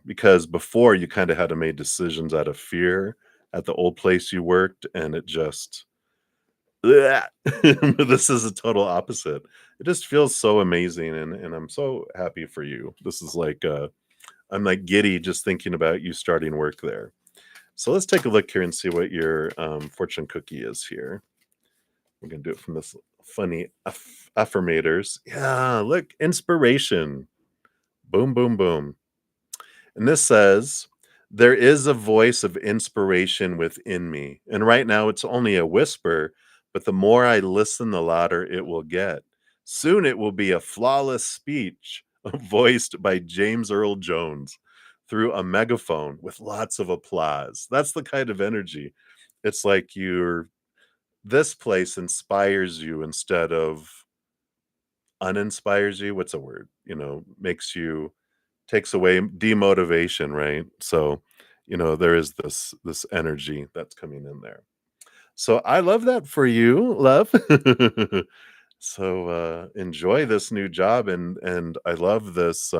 Because before you kind of had to make decisions out of fear at the old place you worked, and it just bleh. This is a total opposite. It just feels so amazing, and I'm so happy for you. This is like I'm like giddy just thinking about you starting work there. So let's take a look here and see what your fortune cookie is here. We're gonna do it from this funny affirmators. Yeah, look, inspiration. Boom, boom, boom. And this says, there is a voice of inspiration within me. And right now it's only a whisper, but the more I listen, the louder it will get. Soon it will be a flawless speech voiced by James Earl Jones through a megaphone with lots of applause. That's the kind of energy. It's like this place inspires you instead of uninspires you. What's a word? Makes you takes away demotivation, right? So, there is this energy that's coming in there. So I love that for you, love. So enjoy this new job, and I love this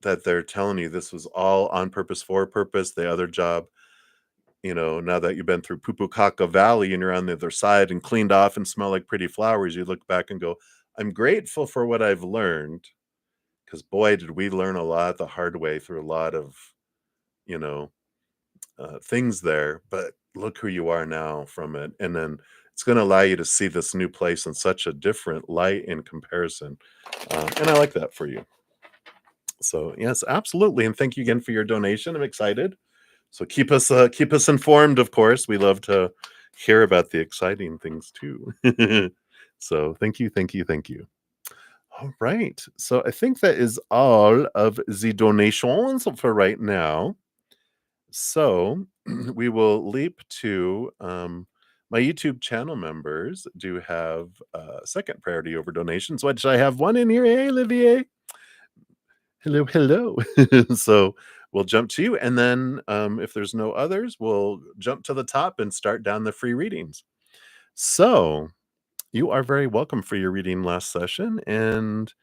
that they're telling you this was all on purpose for a purpose. The other job, now that you've been through Pupukaka Valley and you're on the other side and cleaned off and smell like pretty flowers, you look back and go, I'm grateful for what I've learned. Because boy, did we learn a lot the hard way through a lot of, you know, things there. But look who you are now from it. And then it's going to allow you to see this new place in such a different light in comparison. And I like that for you. So yes, absolutely. And thank you again for your donation. I'm excited. So keep us informed, of course. We love to hear about the exciting things too. So thank you, thank you, thank you. All right. So I think that is all of the donations for right now. So we will leap to my YouTube channel members do have second priority over donations, which I have one in here. Hey, Olivier. Hello, hello. So we'll jump to you. And then if there's no others, we'll jump to the top and start down the free readings. So you are very welcome for your reading last session. And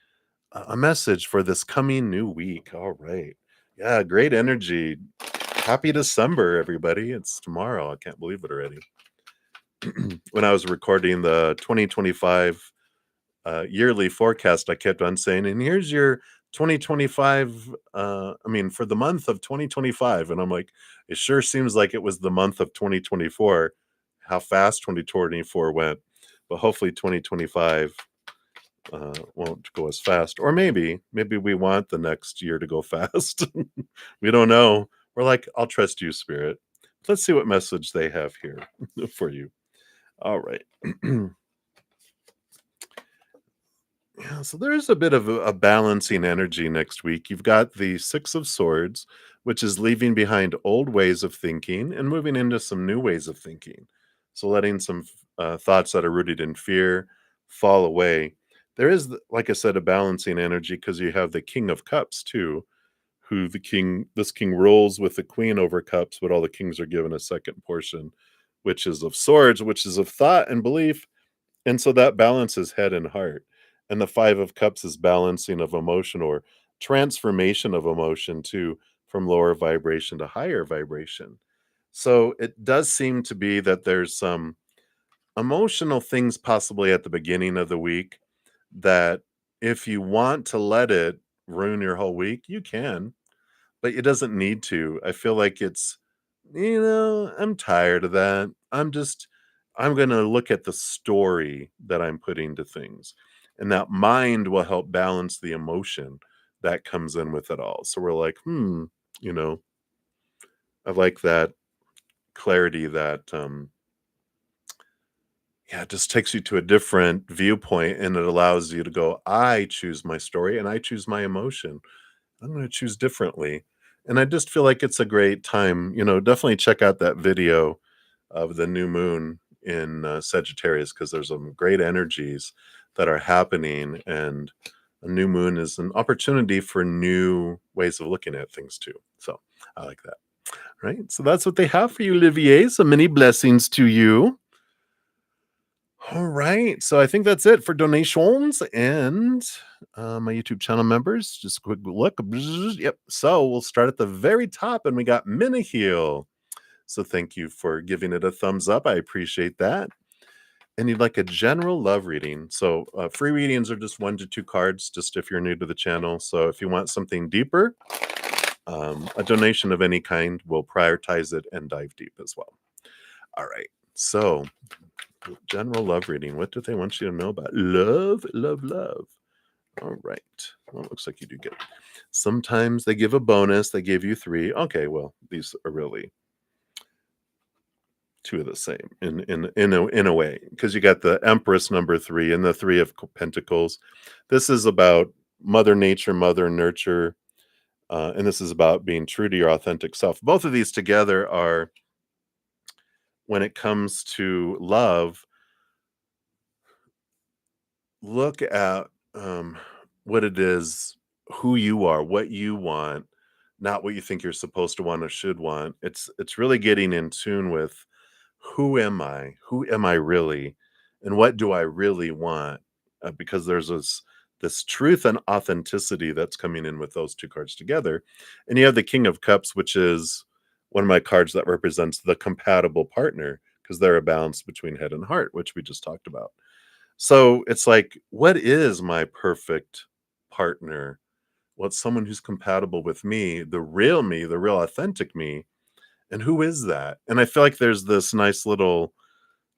a message for this coming new week. All right. Yeah, great energy. Happy December, everybody. It's tomorrow. I can't believe it already. When I was recording the 2025 yearly forecast, I kept on saying, and here's your 2025, for the month of 2025. And I'm like, it sure seems like it was the month of 2024, how fast 2024 went. But hopefully 2025 won't go as fast, or maybe we want the next year to go fast. We don't know. We're like, I'll trust you, Spirit. Let's see what message they have here for you. All right. Yeah, So there is a bit of a balancing energy next week. You've got the Six of Swords, which is leaving behind old ways of thinking and moving into some new ways of thinking. So letting some thoughts that are rooted in fear fall away. There is, like I said, a balancing energy because you have the King of Cups too, who this king rules with the Queen over Cups, but all the kings are given a second portion, which is of Swords, which is of thought and belief, and so that balances head and heart. And the Five of Cups is balancing of emotion or transformation of emotion too, from lower vibration to higher vibration. So it does seem to be that there's some emotional things possibly at the beginning of the week that if you want to let it ruin your whole week, you can, but it doesn't need to. I feel like I'm tired of that. I'm gonna look at the story that I'm putting to things, and that mind will help balance the emotion that comes in with it all. So we're like, you know, I like that clarity that, yeah, it just takes you to a different viewpoint, and it allows you to go, I choose my story and I choose my emotion. I'm gonna choose differently. And I just feel like it's a great time, definitely check out that video of the new moon in, Sagittarius, because there's some great energies that are happening, and a new moon is an opportunity for new ways of looking at things too. So, I like that. Right? So that's what they have for you, Olivier. So many blessings to you. All right. So I think that's it for donations and my YouTube channel members. Just a quick look. Yep. So we'll start at the very top, and we got Miniheel. So thank you for giving it a thumbs up. I appreciate that. And you'd like a general love reading. So free readings are just 1 to 2 cards, just if you're new to the channel. So if you want something deeper, a donation of any kind will prioritize it and dive deep as well. All right. So general love reading. What do they want you to know about love? Love, love. All right. Well, it looks like you do get. Sometimes they give a bonus. They give you 3. Okay, well, these are really 2 of the same in a way, because you got the Empress number 3 and the 3 of Pentacles. This is about Mother Nature, Mother Nurture, and this is about being true to your authentic self. Both of these together are, when it comes to love, look at what it is, who you are, what you want, not what you think you're supposed to want or should want. It's really getting in tune with who am I? Who am I really? And what do I really want? Because there's this truth and authenticity that's coming in with those 2 cards together. And you have the King of Cups, which is one of my cards that represents the compatible partner, because they're a balance between head and heart, which we just talked about. So it's like, what is my perfect partner? Well, it's someone who's compatible with me, the real authentic me. And who is that? And I feel like there's this nice little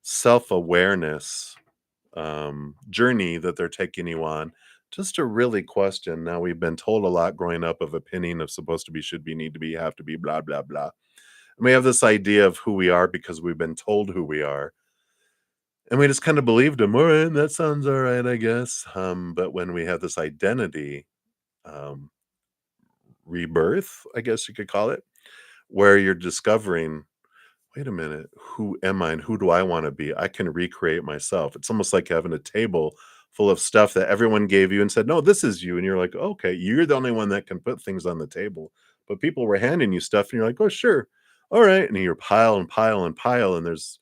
self-awareness journey that they're taking you on, just to really question. Now, we've been told a lot growing up of opinion of supposed to be, should be, need to be, have to be, blah, blah, blah. And we have this idea of who we are because we've been told who we are. And we just kind of believed him. All right, that sounds all right, I guess. But when we have this identity um, rebirth, I guess you could call it, where you're discovering, wait a minute, who am I and who do I want to be? I can recreate myself. It's almost like having a table full of stuff that everyone gave you and said, no, this is you. And you're like, okay, you're the only one that can put things on the table. But people were handing you stuff and you're like, oh, sure. All right. And you're pile and pile and pile. And it's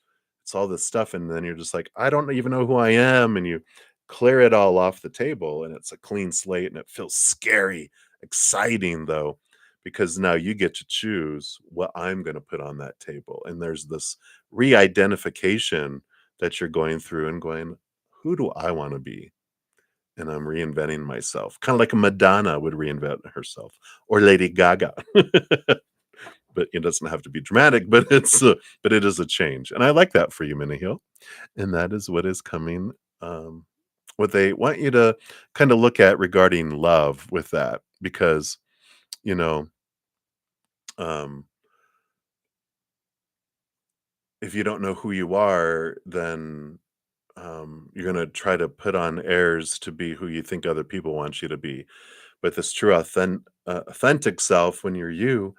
all this stuff. And then you're just like, I don't even know who I am. And you clear it all off the table and it's a clean slate and it feels scary, exciting though, because now you get to choose what I'm going to put on that table. And there's this re-identification that you're going through and going, who do I want to be? And I'm reinventing myself, kind of like a Madonna would reinvent herself, or Lady Gaga. But it doesn't have to be dramatic, but but it is a change. And I like that for you, Minihil. And that is what is coming. What they want you to kind of look at regarding love with that, because, you know, um, if you don't know who you are, then you're gonna try to put on airs to be who you think other people want you to be. But this true authentic self, when you're you,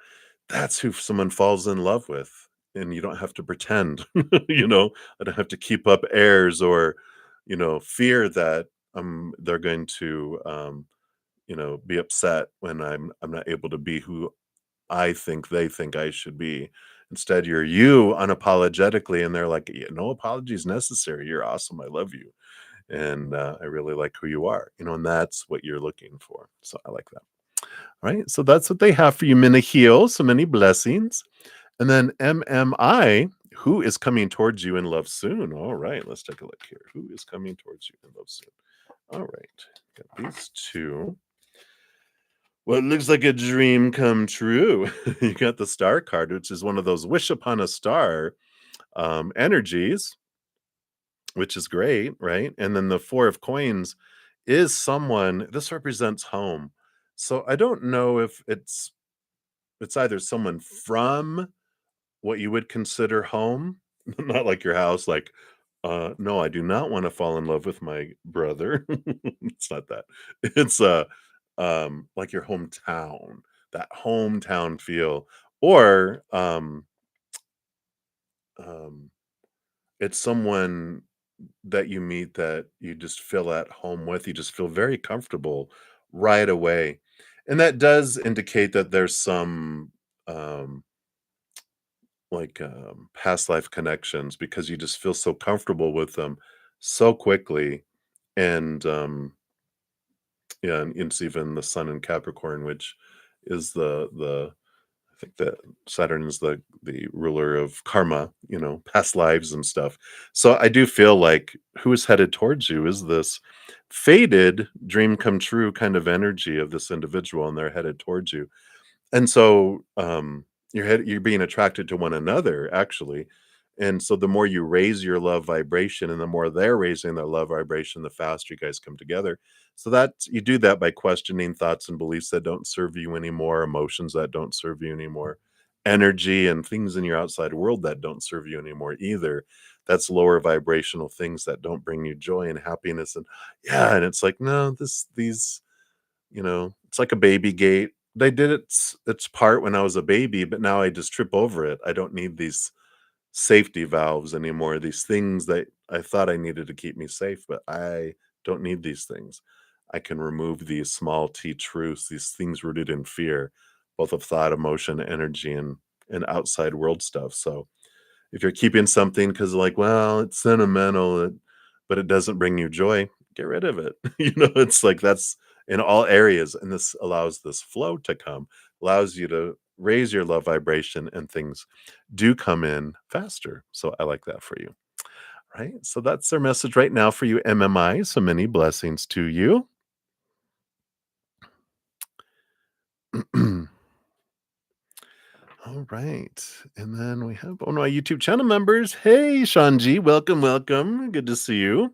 that's who someone falls in love with, and you don't have to pretend, you know? I don't have to keep up airs or, fear that, they're going to, be upset when I'm not able to be who I think they think I should be. Instead, you're you unapologetically, and they're like, "Yeah, no apologies necessary. You're awesome. I love you, and I really like who you are." And that's what you're looking for. So I like that. All right. So that's what they have for you, Minna Heel. So many blessings. And then MMI, who is coming towards you in love soon? All right. Let's take a look here. Who is coming towards you in love soon? All right. Got these two. Well, it looks like a dream come true. You got the star card, which is one of those wish upon a star energies, which is great, right? And then the four of coins is someone, this represents home. So I don't know if it's either someone from what you would consider home, not like your house, like, no, I do not want to fall in love with my brother. It's not that. It's like your hometown, that hometown feel, or um it's someone that you meet that you just feel at home with, you just feel very comfortable right away. And that does indicate that there's some um past life connections because you just feel so comfortable with them so quickly. And yeah, and it's even the sun in Capricorn, which is the I think that Saturn is the ruler of karma, past lives and stuff. So I do feel like who is headed towards you is this faded dream come true kind of energy of this individual, and they're headed towards you. And so, you're being attracted to one another, actually, and so the more you raise your love vibration and the more they're raising their love vibration, the faster you guys come together. So that you do that by questioning thoughts and beliefs that don't serve you anymore, emotions that don't serve you anymore, energy and things in your outside world that don't serve you anymore either. That's lower vibrational things that don't bring you joy and happiness, and yeah, and it's like, "No, it's like a baby gate. They did its part when I was a baby, but now I just trip over it. I don't need these safety valves anymore, these things that I thought I needed to keep me safe, but I don't need these things. I can remove these small t truths, these things rooted in fear, both of thought, emotion, energy, and outside world stuff. So if you're keeping something because like, well, it's sentimental, but it doesn't bring you joy, get rid of it. It's like that's in all areas, and this allows this flow to come, allows you to raise your love vibration, and things do come in faster. So I like that for you. Right. So that's our message right now for you, MMI. So many blessings to you. All right. And then we have one of my YouTube channel members. Hey, Shanji. Welcome, welcome. Good to see you.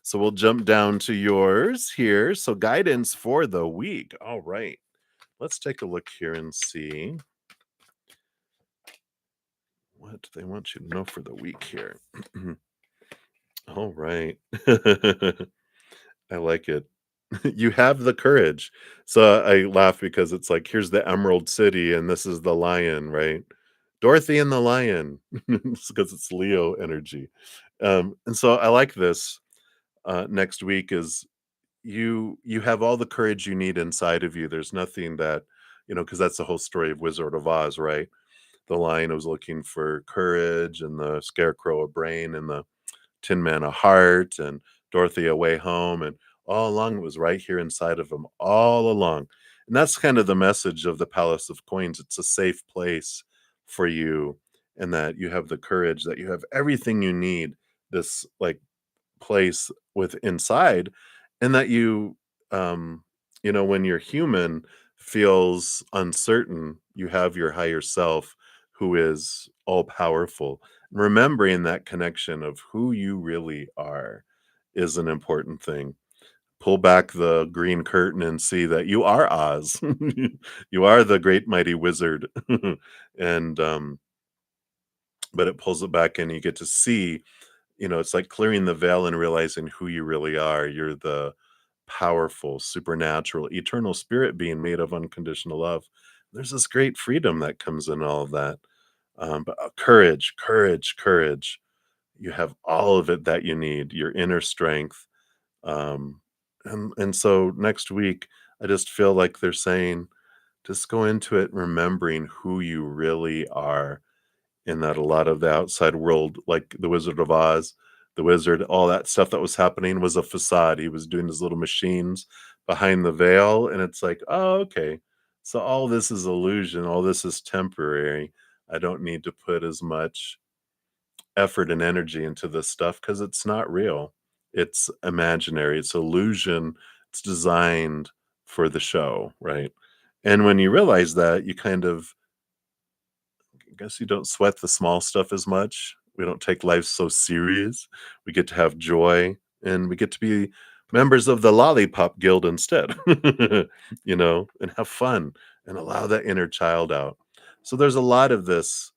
So we'll jump down to yours here. So guidance for the week. All right. Let's take a look here and see what they want you to know for the week here. All right. I like it. You have the courage. So I laugh because it's like, here's the Emerald City and this is the lion, right? Dorothy and the lion, because it's Leo energy. And so I like this. Next week is you have all the courage you need inside of you. There's nothing that, because that's the whole story of Wizard of Oz, right? The lion was looking for courage, and the scarecrow a brain, and the Tin Man a heart, and Dorothy a way home, and all along it was right here inside of him, all along. And that's kind of the message of the Palace of Coins. It's a safe place for you, and that you have the courage, that you have everything you need. This like place with inside, and that when you're human feels uncertain, you have your higher self who is all powerful. Remembering that connection of who you really are is an important thing. Pull back the green curtain and see that you are Oz. You are the great mighty wizard. And but it pulls it back and you get to see It's like clearing the veil and realizing who you really are. You're the powerful, supernatural, eternal spirit being made of unconditional love. There's this great freedom that comes in all of that. But courage, courage, courage. You have all of it that you need, your inner strength. And so next week, I just feel like they're saying, just go into it remembering who you really are, and that a lot of the outside world, like the Wizard of Oz, the wizard, all that stuff that was happening was a facade. He was doing his little machines behind the veil, and it's like, oh, okay. So all this is illusion, all this is temporary. I don't need to put as much effort and energy into this stuff because it's not real. It's imaginary, it's illusion, it's designed for the show, right? And when you realize that, you kind of, I guess you don't sweat the small stuff as much. We don't take life so serious. We get to have joy and we get to be members of the Lollipop Guild instead, and have fun and allow that inner child out. So there's a lot of this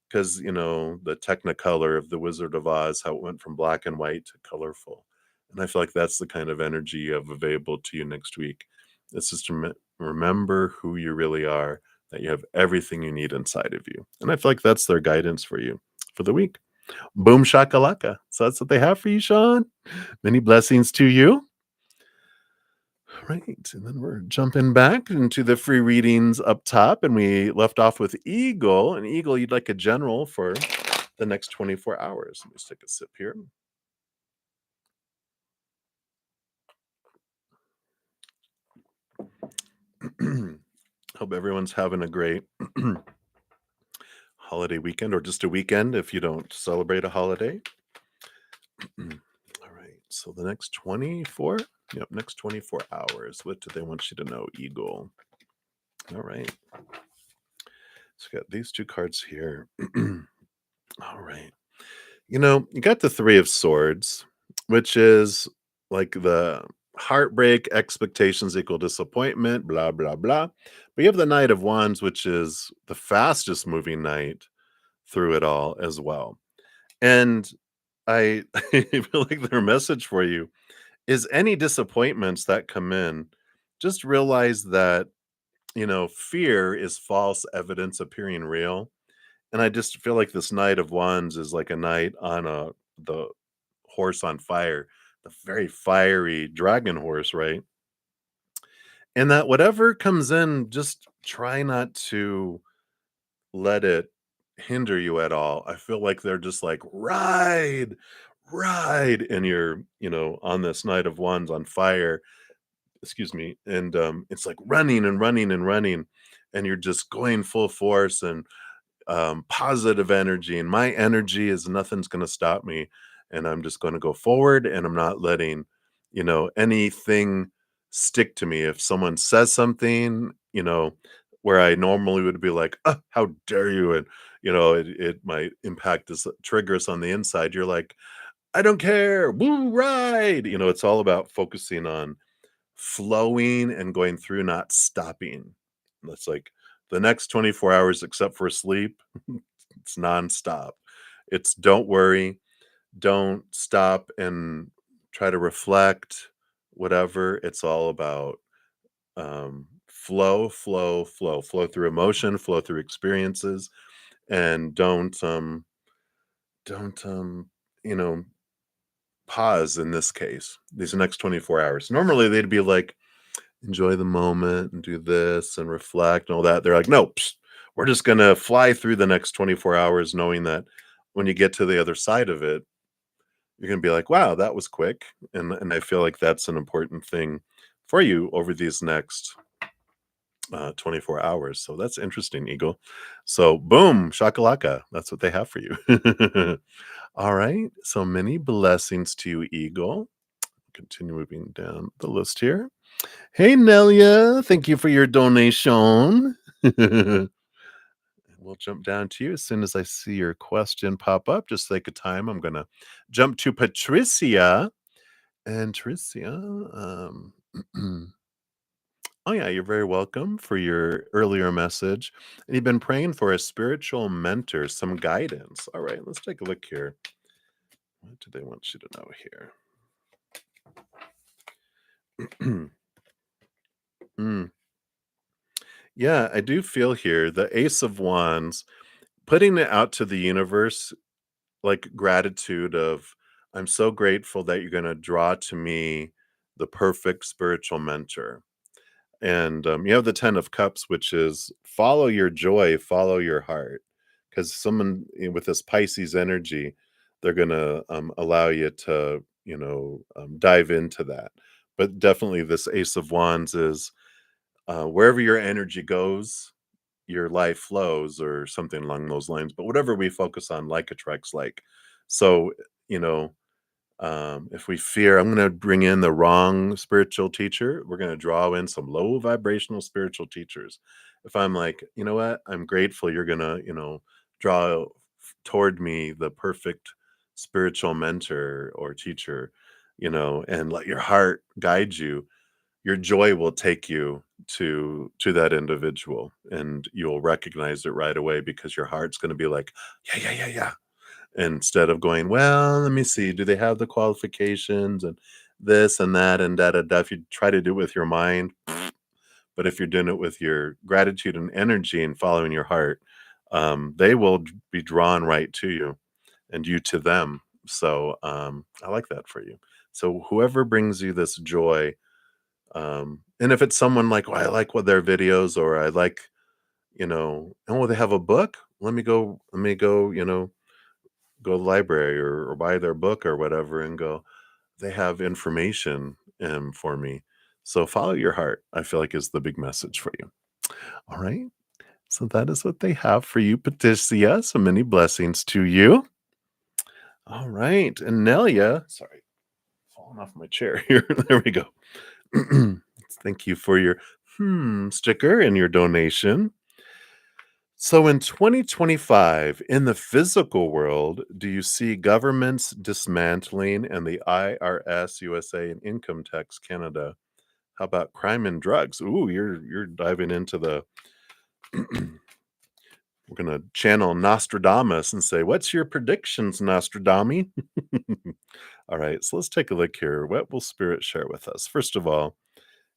because, the technicolor of the Wizard of Oz, how it went from black and white to colorful. And I feel like that's the kind of energy you have available to you next week. It's just to remember who you really are, that you have everything you need inside of you. And I feel like that's their guidance for you for the week. Boom shakalaka. So that's what they have for you, Sean. Many blessings to you. All right. And then we're jumping back into the free readings up top. And we left off with Eagle. And Eagle, you'd like a general for the next 24 hours. Let me just take a sip here. Hope everyone's having a great holiday weekend, or just a weekend if you don't celebrate a holiday. All right. So the next 24, next 24 hours. What do they want you to know, Eagle? All right. So we got these two cards here. All right. You got the Three of Swords, which is like the heartbreak, expectations equal disappointment, blah, blah, blah. But you have the Knight of Wands, which is the fastest moving knight through it all as well. And I, I feel like their message for you is any disappointments that come in, just realize that, fear is false evidence appearing real. And I just feel like this Knight of Wands is like a knight on the horse on fire, the very fiery dragon horse, right? And that whatever comes in, just try not to let it hinder you at all. I feel like they're just like, ride, ride. And you're, on this Knight of Wands on fire, excuse me. And it's like running and running and running. And you're just going full force and positive energy, and my energy is nothing's going to stop me, and I'm just going to go forward, and I'm not letting anything stick to me. If someone says something, where I normally would be like, how dare you, and it might impact us, trigger us on the inside, you're like, I don't care, woo, ride. It's all about focusing on flowing and going through, not stopping. That's like the next 24 hours, except for sleep, it's nonstop. It's don't worry, don't stop and try to reflect, whatever. It's all about flow, flow, flow, flow through emotion, flow through experiences, and don't, you know, pause in this case, these next 24 hours. Normally they'd be like, enjoy the moment and do this and reflect and all that. They're like, no, we're just going to fly through the next 24 hours, knowing that when you get to the other side of it, you're going to be like, wow, that was quick. And I feel like that's an important thing for you over these next 24 hours. So that's interesting, Eagle. So boom, shakalaka. That's what they have for you. All right. So many blessings to you, Eagle. Continue moving down the list here. Hey, Nelia, thank you for your donation. We'll jump down to you as soon as I see your question pop up. Just take a time. I'm going to jump to Patricia. And Tricia, oh, yeah, you're very welcome for your earlier message. And you've been praying for a spiritual mentor, some guidance. All right, let's take a look here. What do they want you to know here? Mm, yeah, I do feel here the Ace of Wands, putting it out to the universe, like gratitude of, I'm so grateful that you're going to draw to me the perfect spiritual mentor. And you have the 10 of cups, which is follow your joy, follow your heart, because someone with this Pisces energy, they're going to allow you to dive into that. But definitely this Ace of Wands is wherever your energy goes, your life flows, or something along those lines. But whatever we focus on, like attracts like. So, you know, if we fear, I'm going to bring in the wrong spiritual teacher, we're going to draw in some low vibrational spiritual teachers. If I'm like, you know what, I'm grateful you're going to, draw toward me the perfect spiritual mentor or teacher, and let your heart guide you, your joy will take you to that individual, and you'll recognize it right away because your heart's going to be like, yeah, yeah, yeah, yeah, instead of going, well, let me see, do they have the qualifications and this and that and da da da. If you try to do it with your mind, but if you're doing it with your gratitude and energy and following your heart, they will be drawn right to you and you to them. So I like that for you. So whoever brings you this joy, and if it's someone like, well, I like what their videos, or I like, oh, they have a book. Let me go, go to the library, or buy their book or whatever, and go, they have information for me. So follow your heart, I feel like, is the big message for you. All right. So that is what they have for you, Patricia. So many blessings to you. All right. And Nelia, sorry, falling off my chair here. There we go. Thank you for your sticker and your donation. So in 2025, in the physical world, do you see governments dismantling and the IRS USA and Income Tax Canada? How about crime and drugs? Ooh, you're diving into the we're gonna channel Nostradamus and say, what's your predictions, Nostradamus? All right, so let's take a look here. What will spirit share with us? First of all,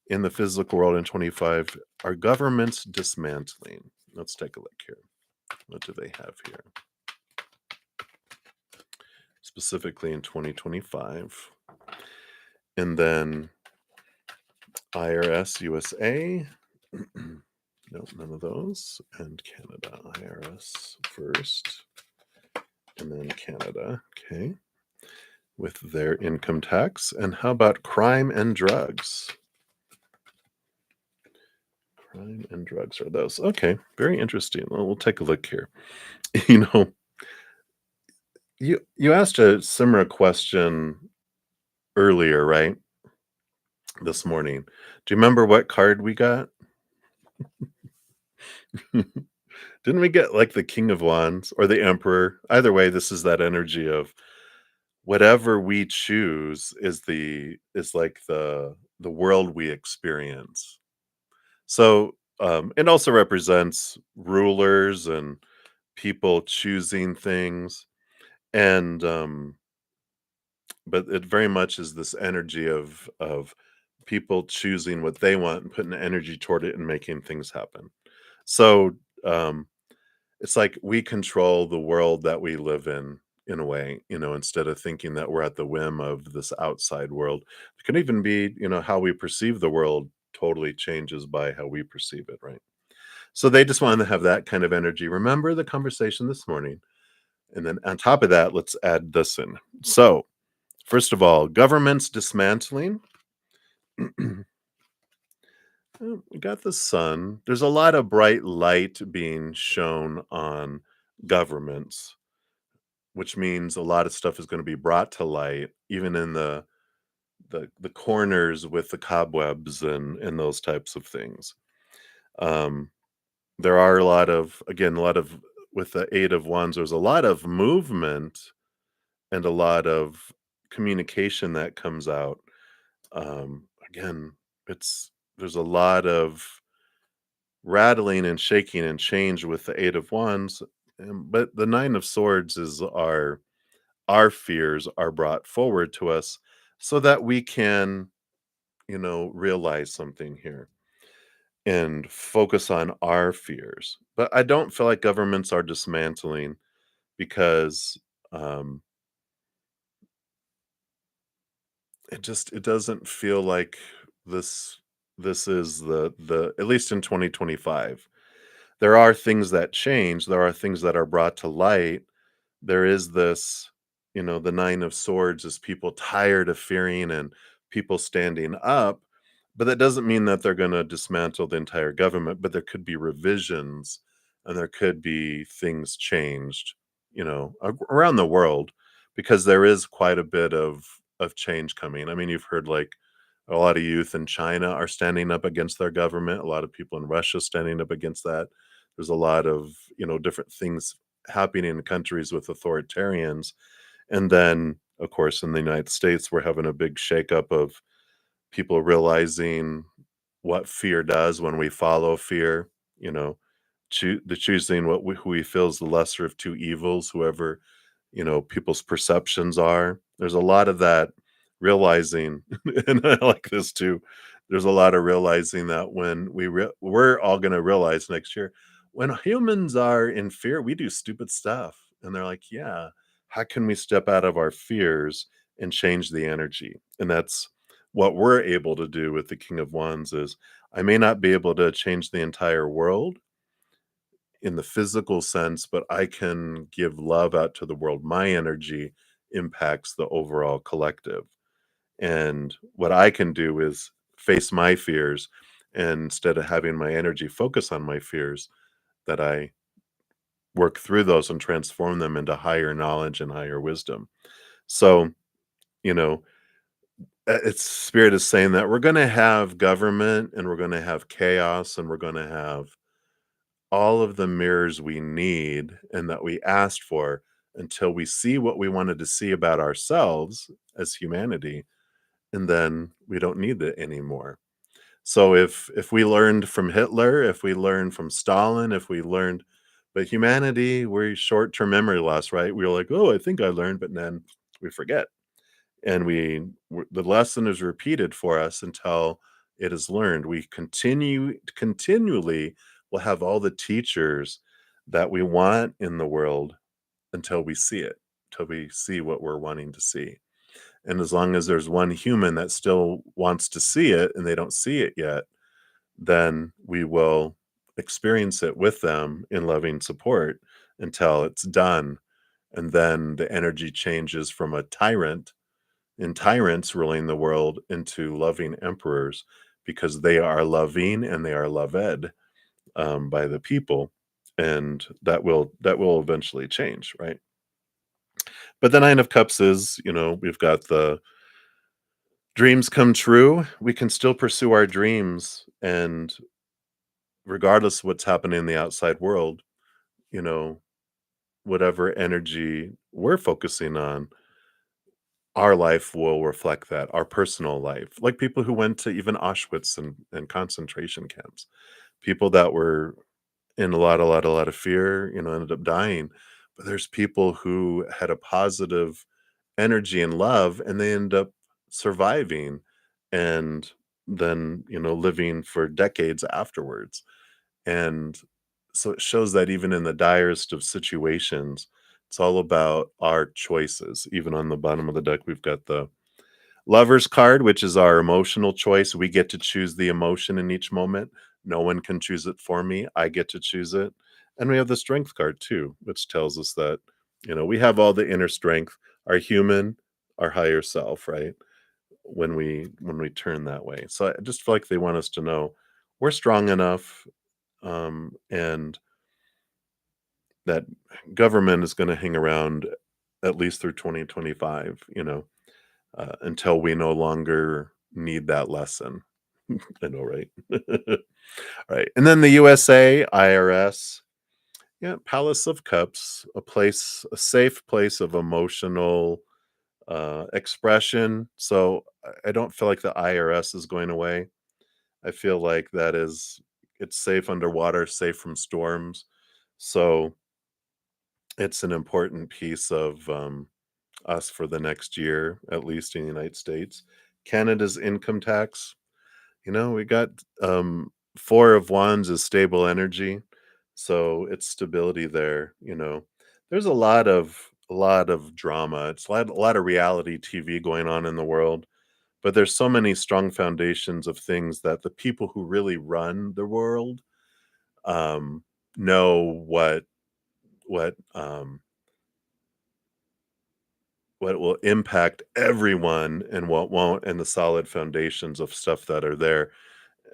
in the physical world in 25, are governments dismantling? Let's take a look here. What do they have here? Specifically in 2025. And then IRS USA. Nope, none of those. And Canada. IRS first. And then Canada. Okay. With their income tax. And how about crime and drugs? Crime and drugs are those. Okay. Very interesting. Well, we'll take a look here. You know, you asked a similar question earlier, right? This morning. Do you remember what card we got? Didn't we get like the King of Wands or the Emperor? Either way, this is that energy of whatever we choose is like the world we experience. So it also represents rulers and people choosing things. And but it very much is this energy of people choosing what they want and putting energy toward it and making things happen. So it's like we control the world that we live in a way, instead of thinking that we're at the whim of this outside world. It can even be, how we perceive the world totally changes by how we perceive it, right? So they just wanted to have that kind of energy. Remember the conversation this morning. And then on top of that, let's add this in. So, first of all, governments dismantling. We got the sun. There's a lot of bright light being shown on governments, which means a lot of stuff is going to be brought to light, even in the corners with the cobwebs and those types of things. Um, there are a lot of with the Eight of Wands. There's a lot of movement and a lot of communication that comes out. Again, there's a lot of rattling and shaking and change with the Eight of Wands, but the Nine of Swords is our our fears are brought forward to us so that we can, realize something here and focus on our fears. But I don't feel like governments are dismantling because um, it doesn't feel like this this is the at least in 2025. There are things that change, there are things that are brought to light. There is this, the nine of swords is people tired of fearing and people standing up, but that doesn't mean that they're going to dismantle the entire government, but there could be revisions and there could be things changed, around the world, because there is quite a bit of change coming. I mean, you've heard like a lot of youth in China are standing up against their government, a lot of people in Russia standing up against that. There's a lot of, different things happening in countries with authoritarians. And then, of course, in the United States, we're having a big shakeup of people realizing what fear does when we follow fear, you know, choosing who we feel is the lesser of two evils, whoever, people's perceptions are. There's a lot of that realizing, and I like this too. There's a lot of realizing that when we're all going to realize next year, when humans are in fear, we do stupid stuff. And they're like, yeah, how can we step out of our fears and change the energy? And that's what we're able to do with the King of Wands is I may not be able to change the entire world in the physical sense, but I can give love out to the world. My energy impacts the overall collective. And what I can do is face my fears, and instead of having my energy focus on my fears, that I work through those and transform them into higher knowledge and higher wisdom. So, you know, it's spirit is saying that we're going to have government and we're going to have chaos and we're going to have all of the mirrors we need and that we asked for until we see what we wanted to see about ourselves as humanity, and then we don't need it anymore. So if we learned from Hitler, if we learned from Stalin, if we learned, but humanity, we're short-term memory loss, right? We're like, oh, I think I learned, but then we forget, and the lesson is repeated for us until it is learned. We continually will have all the teachers that we want in the world until we see it, until we see what we're wanting to see. And as long as there's one human that still wants to see it and they don't see it yet, then we will experience it with them in loving support until it's done. And then the energy changes from a tyrant and tyrants ruling the world into loving emperors, because they are loving and they are loved by the people, and that will eventually change, right? But the Nine of Cups is, we've got the dreams come true. We can still pursue our dreams, and regardless of what's happening in the outside world, you know, whatever energy we're focusing on, our life will reflect that, our personal life. Like people who went to even Auschwitz and concentration camps, people that were in a lot of fear, ended up dying. But there's people who had a positive energy and love, and they end up surviving and then, living for decades afterwards. And so it shows that even in the direst of situations, it's all about our choices. Even on the bottom of the deck, we've got the Lover's card, which is our emotional choice. We get to choose the emotion in each moment. No one can choose it for me. I get to choose it. And we have the Strength card too, which tells us that, we have all the inner strength, our human, our higher self, right? When we turn that way. So I just feel like they want us to know we're strong enough, and that government is going to hang around at least through 2025, until we no longer need that lesson. I know, right? Right. And then the USA, IRS, yeah, Palace of Cups, a safe place of emotional expression. So I don't feel like the IRS is going away. I feel like it's safe underwater, safe from storms. So it's an important piece us for the next year, at least in the United States. Canada's income tax, we got, 4 of wands is stable energy, so it's stability there. There's a lot of drama. It's a lot of reality TV going on in the world, but there's so many strong foundations of things that the people who really run the world, um, know what, what will impact everyone and what won't, and the solid foundations of stuff that are there.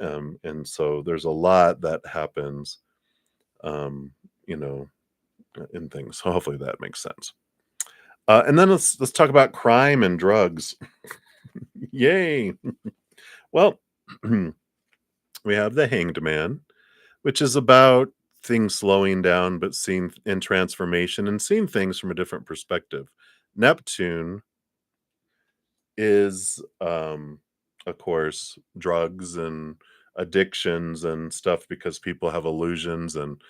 And so there's a lot that happens, um, you know, in things. So hopefully that makes sense. And then let's talk about crime and drugs. Yay! Well, we have the Hanged Man, which is about things slowing down, but seeing in transformation and seeing things from a different perspective. Neptune is, of course, drugs and addictions and stuff because people have illusions. And,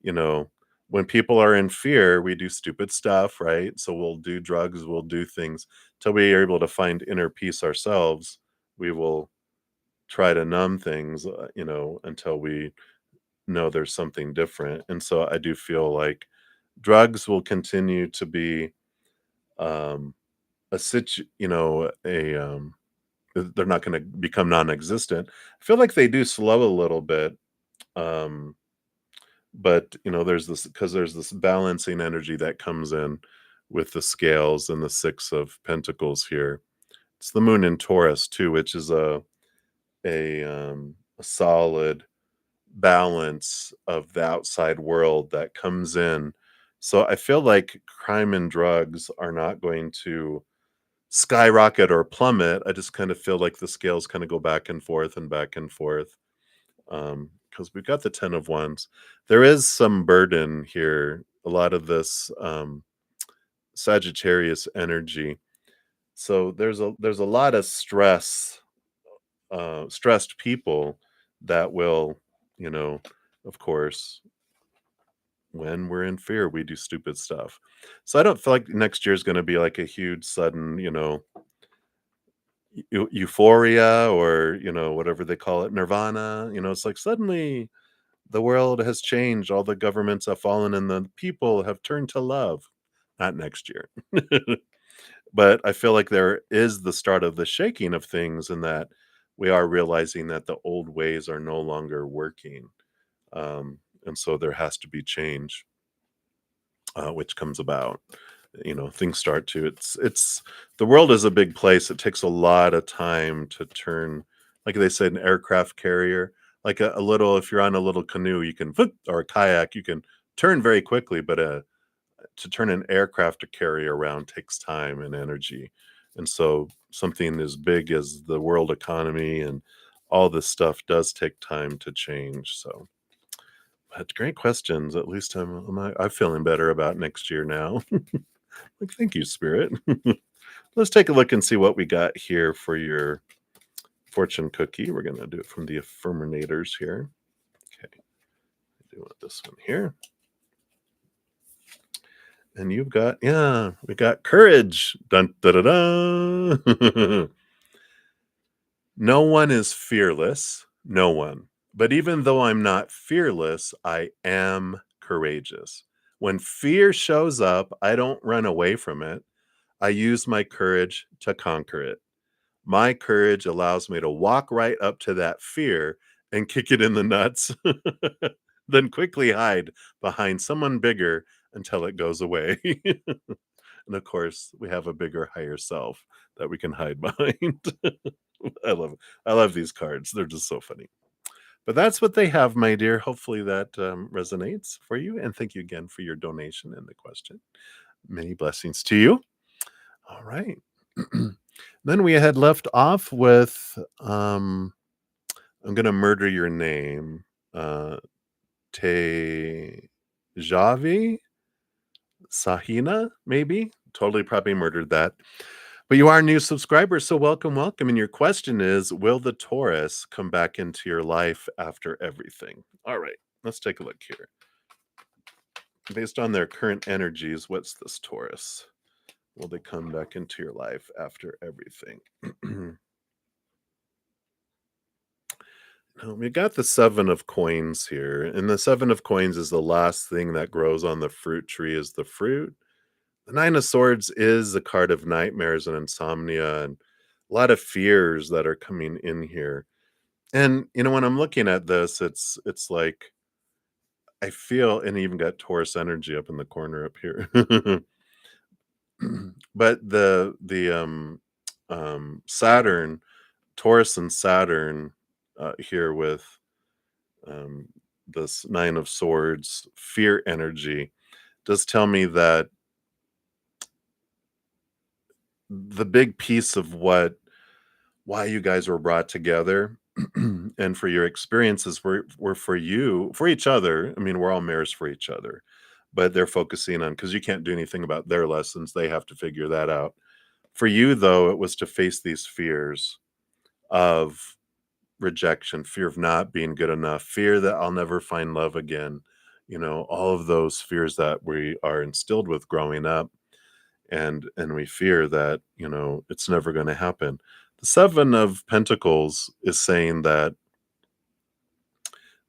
you know, when people are in fear, we do stupid stuff, right? So we'll do drugs, we'll do things till we are able to find inner peace ourselves. We will try to numb things, until we know there's something different. And so I do feel like drugs will continue to be, um, a situ, they're not gonna become non-existent. I feel like they do slow a little bit, um, but, there's this balancing energy that comes in with the scales and the 6 of pentacles here. It's the moon in Taurus too, which is a solid balance of the outside world that comes in. So I feel like crime and drugs are not going to skyrocket or plummet. I just kind of feel like the scales kind of go back and forth and back and forth. Because we've got the 10 of wands. There is some burden here, a lot of this Sagittarius energy. So there's a lot of stressed people that will, you know, of course, when we're in fear, we do stupid stuff. So I don't feel like next year is going to be like a huge sudden, euphoria, or whatever they call it, nirvana. It's like suddenly the world has changed, all the governments have fallen, and the people have turned to love. Not next year. But I feel like there is the start of the shaking of things, and that we are realizing that the old ways are no longer working. And so there has to be change, which comes about. Things start to, it's the world is a big place. It takes a lot of time to turn, like they said, an aircraft carrier, like a little, if you're on a little canoe, you can or a kayak, you can turn very quickly, but to turn an aircraft to carry around takes time and energy. And so something as big as the world economy and all this stuff does take time to change. So, but great questions. At least I'm feeling better about next year now. Like, thank you, Spirit. Let's take a look and see what we got here for your fortune cookie. We're gonna do it from the affirminators here. Okay, do this one here. And you've got, yeah, we got courage. Dun da da da. No one is fearless. No one. But even though I'm not fearless, I am courageous. When fear shows up, I don't run away from it. I use my courage to conquer it. My courage allows me to walk right up to that fear and kick it in the nuts, then quickly hide behind someone bigger until it goes away. And of course, we have a bigger, higher self that we can hide behind. I love I love these cards. They're just so funny. But that's what they have, my dear. Hopefully that resonates for you. And thank you again for your donation and the question. Many blessings to you. All right. Then we had left off with I'm gonna murder your name. Te Javi Sahina, maybe? Totally probably murdered that. But you are a new subscriber, so welcome, welcome. And your question is, will the Taurus come back into your life after everything? All right, let's take a look here. Based on their current energies, what's this Taurus? Will they come back into your life after everything? Now, we got the 7 of coins here, and the 7 of coins is the last thing that grows on the fruit tree is the fruit. The 9 of swords is the card of nightmares and insomnia and a lot of fears that are coming in here. And, when I'm looking at this, it's like I feel and even got Taurus energy up in the corner up here. But Saturn, Taurus and Saturn, here with, um, this 9 of swords, fear energy, does tell me that the big piece of why you guys were brought together and for your experiences were for you for each other. I mean, we're all mirrors for each other, but they're focusing on because you can't do anything about their lessons. They have to figure that out. For you, though, it was to face these fears of rejection, fear of not being good enough, fear that I'll never find love again. All of those fears that we are instilled with growing up, and we fear that, it's never going to happen. The 7 of pentacles is saying that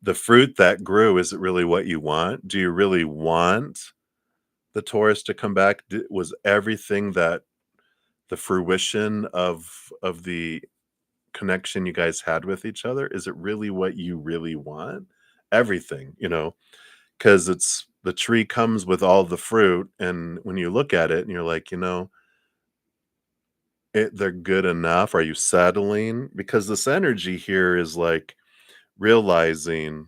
the fruit that grew, is it really what you want? Do you really want the Taurus to come back? Was everything that the fruition of the connection you guys had with each other, is it really what you really want? Everything, because it's the tree comes with all the fruit, and when you look at it and you're like, they're good enough. Are you settling? Because this energy here is like realizing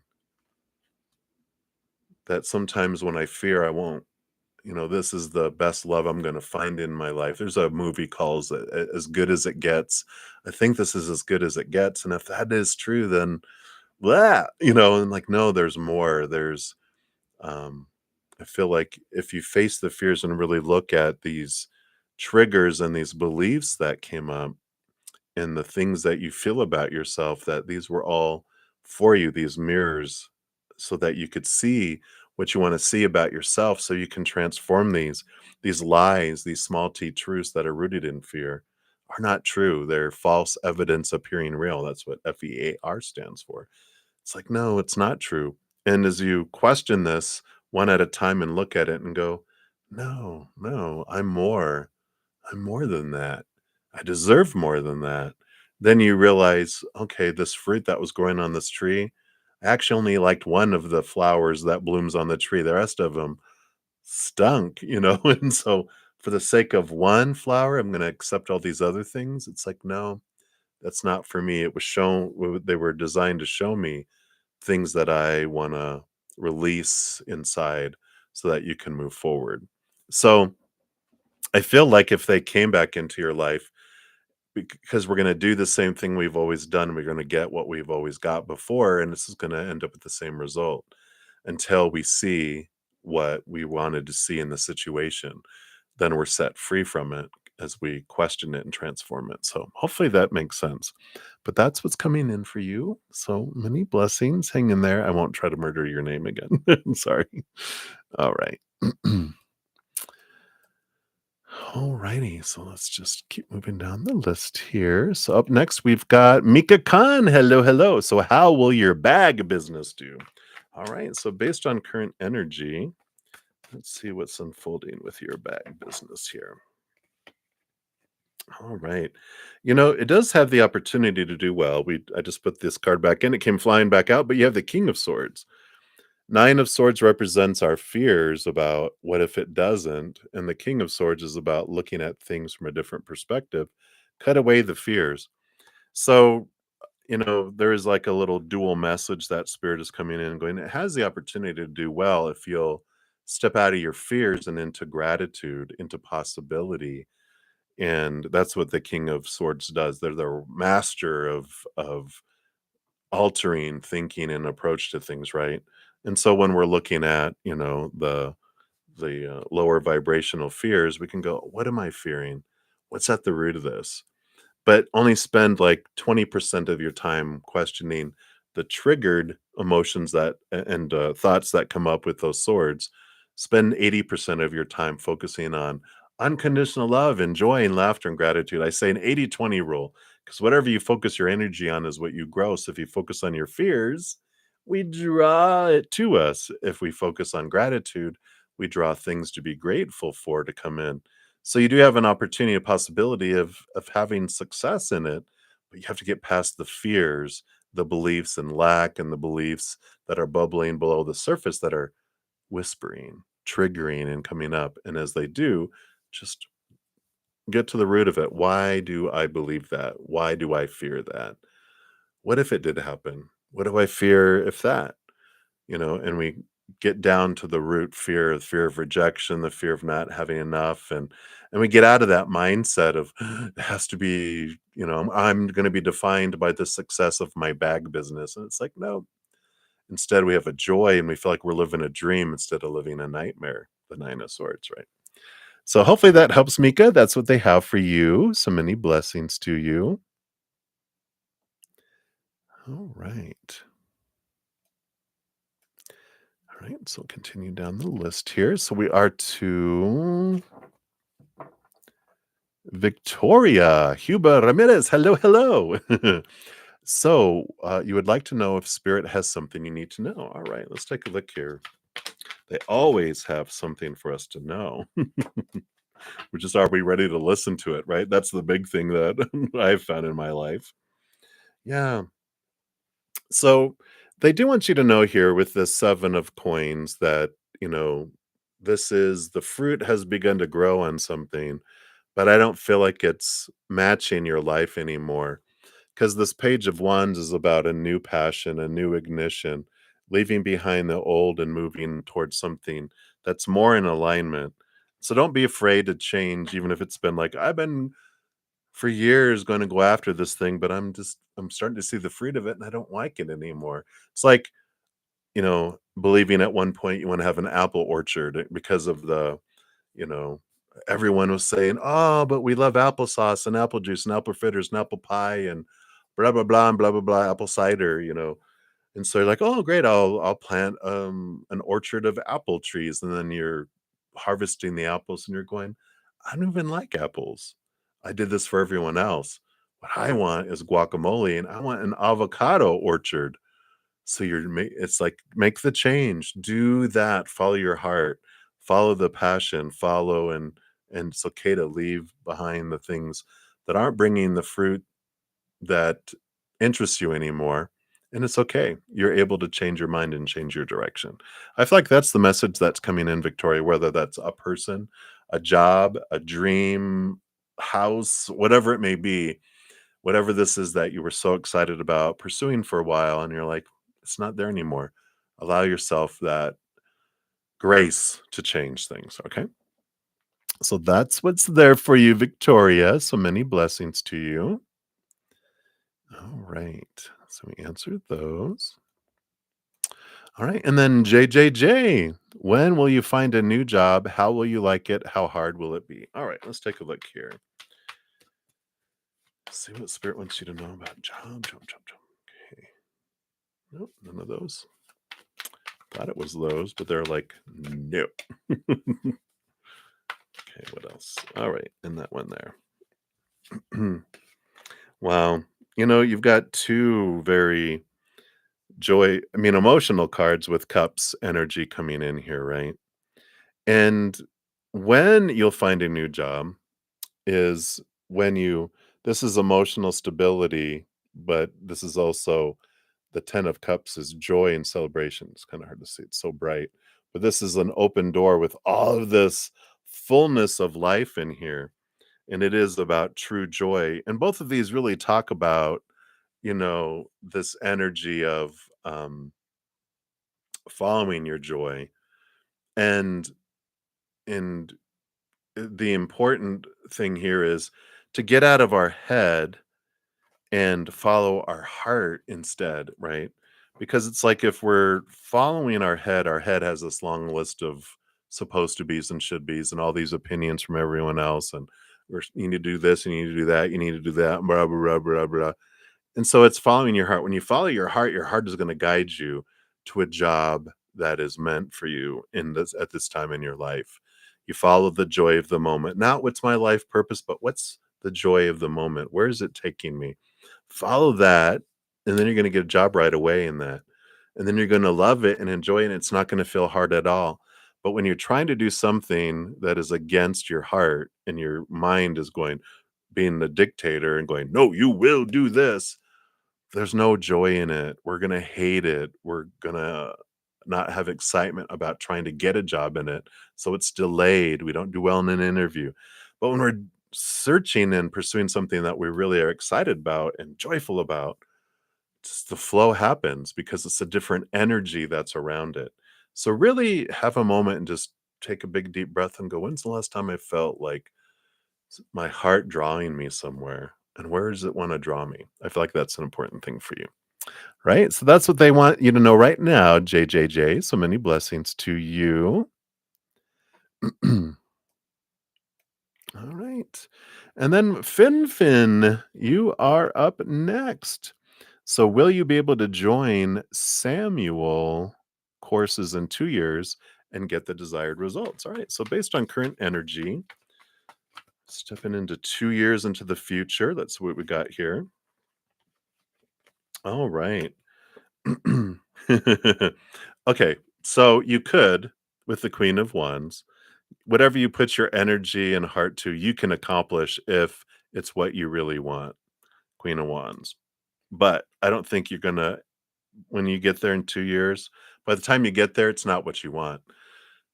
that sometimes when I fear I won't, this is the best love I'm going to find in my life. There's a movie called As Good as It Gets. I think this is as good as it gets. And if that is true, then blah, and like, no, there's more. Um, I feel like if you face the fears and really look at these triggers and these beliefs that came up, and the things that you feel about yourself, that these were all for you, these mirrors, so that you could see what you want to see about yourself, so you can transform these lies, these small t truths that are rooted in fear are not true. They're false evidence appearing real. That's what FEAR stands for. It's like, no, it's not true. And as you question this one at a time and look at it and go, no, no, I'm more than that. I deserve more than that. Then you realize, okay, this fruit that was growing on this tree, I actually only liked one of the flowers that blooms on the tree. The rest of them stunk, And so, for the sake of one flower, I'm going to accept all these other things. It's like, no, that's not for me. It was they were designed to show me things that I want to release inside so that you can move forward. So, I feel like if they came back into your life, because we're going to do the same thing we've always done, we're going to get what we've always got before, and this is going to end up with the same result until we see what we wanted to see in the situation. Then we're set free from it as we question it and transform it. So hopefully that makes sense. But that's what's coming in for you. So many blessings. Hang in there. I won't try to murder your name again. Sorry. All right. Alrighty, so let's just keep moving down the list here. So up next, we've got Mika Khan. Hello, hello. So how will your bag business do? All right, so based on current energy, let's see what's unfolding with your bag business here. All right. It does have the opportunity to do well. I just put this card back in. It came flying back out, but you have the King of Swords. 9 of Swords represents our fears about what if it doesn't, and the King of Swords is about looking at things from a different perspective. Cut away the fears. So, there is like a little dual message that Spirit is coming in and going, it has the opportunity to do well if you'll step out of your fears and into gratitude, into possibility. And that's what the King of Swords does. They're the master of altering thinking and approach to things, right? And so when we're looking at, the lower vibrational fears, we can go, what am I fearing? What's at the root of this? But only spend like 20% of your time questioning the triggered emotions and thoughts that come up with those swords. Spend 80% of your time focusing on, unconditional love and joy and laughter and gratitude. I say an 80-20 rule because whatever you focus your energy on is what you grow. So if you focus on your fears, we draw it to us. If we focus on gratitude, we draw things to be grateful for to come in. So you do have an opportunity, a possibility of having success in it, but you have to get past the fears, the beliefs and lack, and the beliefs that are bubbling below the surface that are whispering, triggering, and coming up. And as they do, just get to the root of it. Why do I believe that? Why do I fear that? What if it did happen? What do I fear if that? And we get down to the root fear, the fear of rejection, the fear of not having enough, and we get out of that mindset of it has to be, I'm going to be defined by the success of my bag business, and it's like no. Instead, we have a joy, and we feel like we're living a dream instead of living a nightmare. The Nine of Swords, right? So hopefully that helps, Mika. That's what they have for you. So many blessings to you. All right. All right. So continue down the list here. So we are to Victoria Huba Ramirez. Hello, hello. So you would like to know if Spirit has something you need to know. All right. Let's take a look here. They always have something for us to know. Which is, are we ready to listen to it, right? That's the big thing that I've found in my life. Yeah. So they do want you to know here with the 7 of coins that, you know, this is the fruit has begun to grow on something, but I don't feel like it's matching your life anymore. Because this Page of Wands is about a new passion, a new ignition, leaving behind the old and moving towards something that's more in alignment. So don't be afraid to change, even if it's been like, I've been for years going to go after this thing, but I'm starting to see the fruit of it and I don't like it anymore. It's like, believing at one point you want to have an apple orchard because of you know, everyone was saying, "Oh, but we love applesauce and apple juice and apple fritters and apple pie and blah blah blah and blah blah blah apple cider." And so you're like, "Oh, great, I'll plant an orchard of apple trees." And then you're harvesting the apples and you're going, "I don't even like apples. I did this for everyone else. What I want is guacamole and I want an avocado orchard." So it's like make the change, do that, follow your heart, follow the passion, follow and it's okay to leave behind the things that aren't bringing the fruit that interests you anymore. And it's okay. You're able to change your mind and change your direction. I feel like that's the message that's coming in, Victoria, whether that's a person, a job, a dream, house, whatever it may be, whatever this is that you were so excited about pursuing for a while and you're like, it's not there anymore. Allow yourself that grace to change things. Okay. So that's what's there for you, Victoria. So many blessings to you. All right. So we answered those. All right. And then JJJ, when will you find a new job? How will you like it? How hard will it be? All right. Let's take a look here. See what Spirit wants you to know about job. Okay. Nope. None of those. Thought it was those, but they're like, no. Okay. What else? All right. And that one there. Wow. You've got two very emotional cards with cups energy coming in here, right? And when you'll find a new job is when this is emotional stability, but this is also the 10 of cups is joy and celebration. It's kind of hard to see. It's so bright, but this is an open door with all of this fullness of life in here. And it is about true joy. And both of these really talk about, this energy of following your joy and and the important thing here is to get out of our head and follow our heart instead, right? Because it's like if we're following our head has this long list of supposed to be's and should be's and all these opinions from everyone else. And you need to do this, you need to do that, you need to do that, blah, blah, blah, blah, blah. And so it's following your heart. When you follow your heart is going to guide you to a job that is meant for you at this time in your life. You follow the joy of the moment. Not what's my life purpose, but what's the joy of the moment? Where is it taking me? Follow that, and then you're gonna get a job right away in that. And then you're gonna love it and enjoy it, and it's not gonna feel hard at all. But when you're trying to do something that is against your heart and your mind is going being the dictator and going, "No, you will do this." There's no joy in it. We're gonna hate it. We're gonna not have excitement about trying to get a job in it. So it's delayed. We don't do well in an interview. But when we're searching and pursuing something that we really are excited about and joyful about, just the flow happens because it's a different energy that's around it. So really have a moment and just take a big deep breath and go, when's the last time I felt like my heart drawing me somewhere? And where does it want to draw me? I feel like that's an important thing for you. Right? So that's what they want you to know right now, JJJ. So many blessings to you. All right. And then Fin, you are up next. So will you be able to join Samuel courses in 2 years and get the desired results? All right. So based on current energy, stepping into 2 years into the future, that's what we got here. All right. Okay. So you could with the Queen of Wands, whatever you put your energy and heart to, you can accomplish if it's what you really want, Queen of Wands. But I don't think you're gonna when you get there in 2 years, by the time you get there, it's not what you want.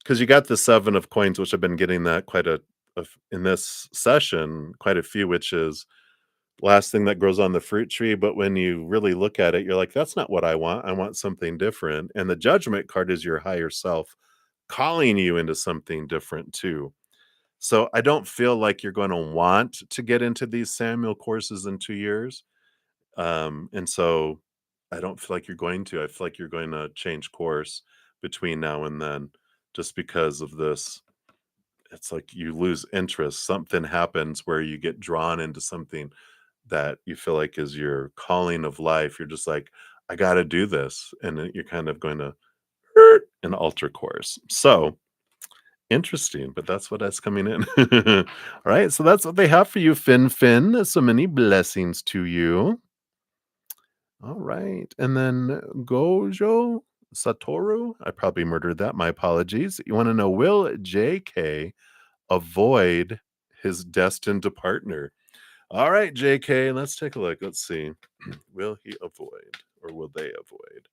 Because you got the 7 of coins, which I've been getting that quite in this session, quite a few, which is last thing that grows on the fruit tree, but when you really look at it, you're like, "That's not what I want. I want something different." And the Judgment card is your higher self calling you into something different too. So I don't feel like you're gonna want to get into these Samuel courses in 2 years. And so I don't feel like you're going to. I feel like you're going to change course between now and then just because of this. It's like you lose interest. Something happens where you get drawn into something that you feel like is your calling of life. You're just like, I got to do this. And then you're kind of going to an alter course. So interesting, but that's what that's coming in. All right. So that's what they have for you, Fin. So many blessings to you. All right. And then Gojo Satoru, I probably murdered that. My apologies. You want to know, will JK avoid his destined partner? All right, JK, let's take a look. Let's see. Will he avoid or will they avoid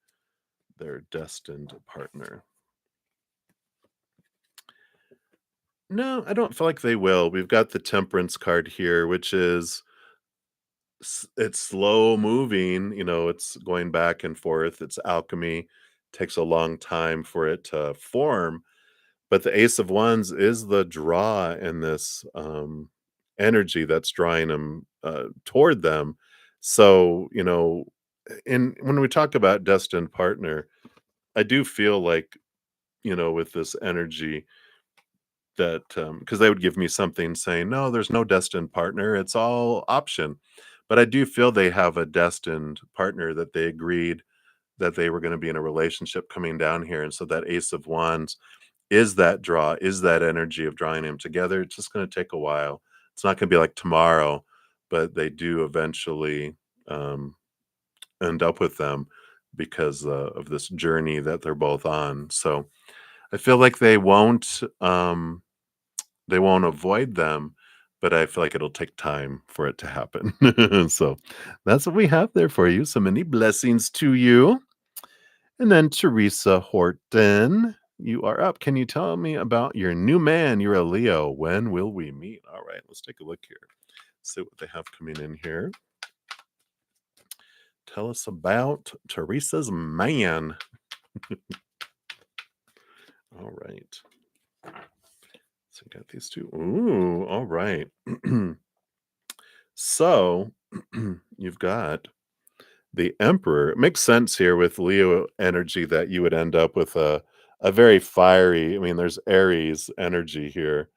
their destined partner? No, I don't feel like they will. We've got the Temperance card here, which is it's slow moving, it's going back and forth. It's alchemy. Takes a long time for it to form, but the Ace of Wands is the draw in this energy that's drawing them toward them. So, in when we talk about destined partner, I do feel like, with this energy that because they would give me something saying, no, there's no destined partner, it's all option. But I do feel they have a destined partner that they agreed that they were going to be in a relationship coming down here. And so that Ace of Wands is that draw, is that energy of drawing them together. It's just going to take a while. It's not going to be like tomorrow, but they do eventually um, end up with them because of this journey that they're both on. So I feel like they won't avoid them, but I feel like it'll take time for it to happen. So that's what we have there for you. So many blessings to you. And then Teresa Horton, you are up. Can you tell me about your new man? You're a Leo. When will we meet? All right, let's take a look here. See what they have coming in here. Tell us about Teresa's man. All right. So we got these two. Ooh, all right. So you've got the Emperor. It makes sense here with Leo energy that you would end up with a very fiery. I mean, there's Aries energy here.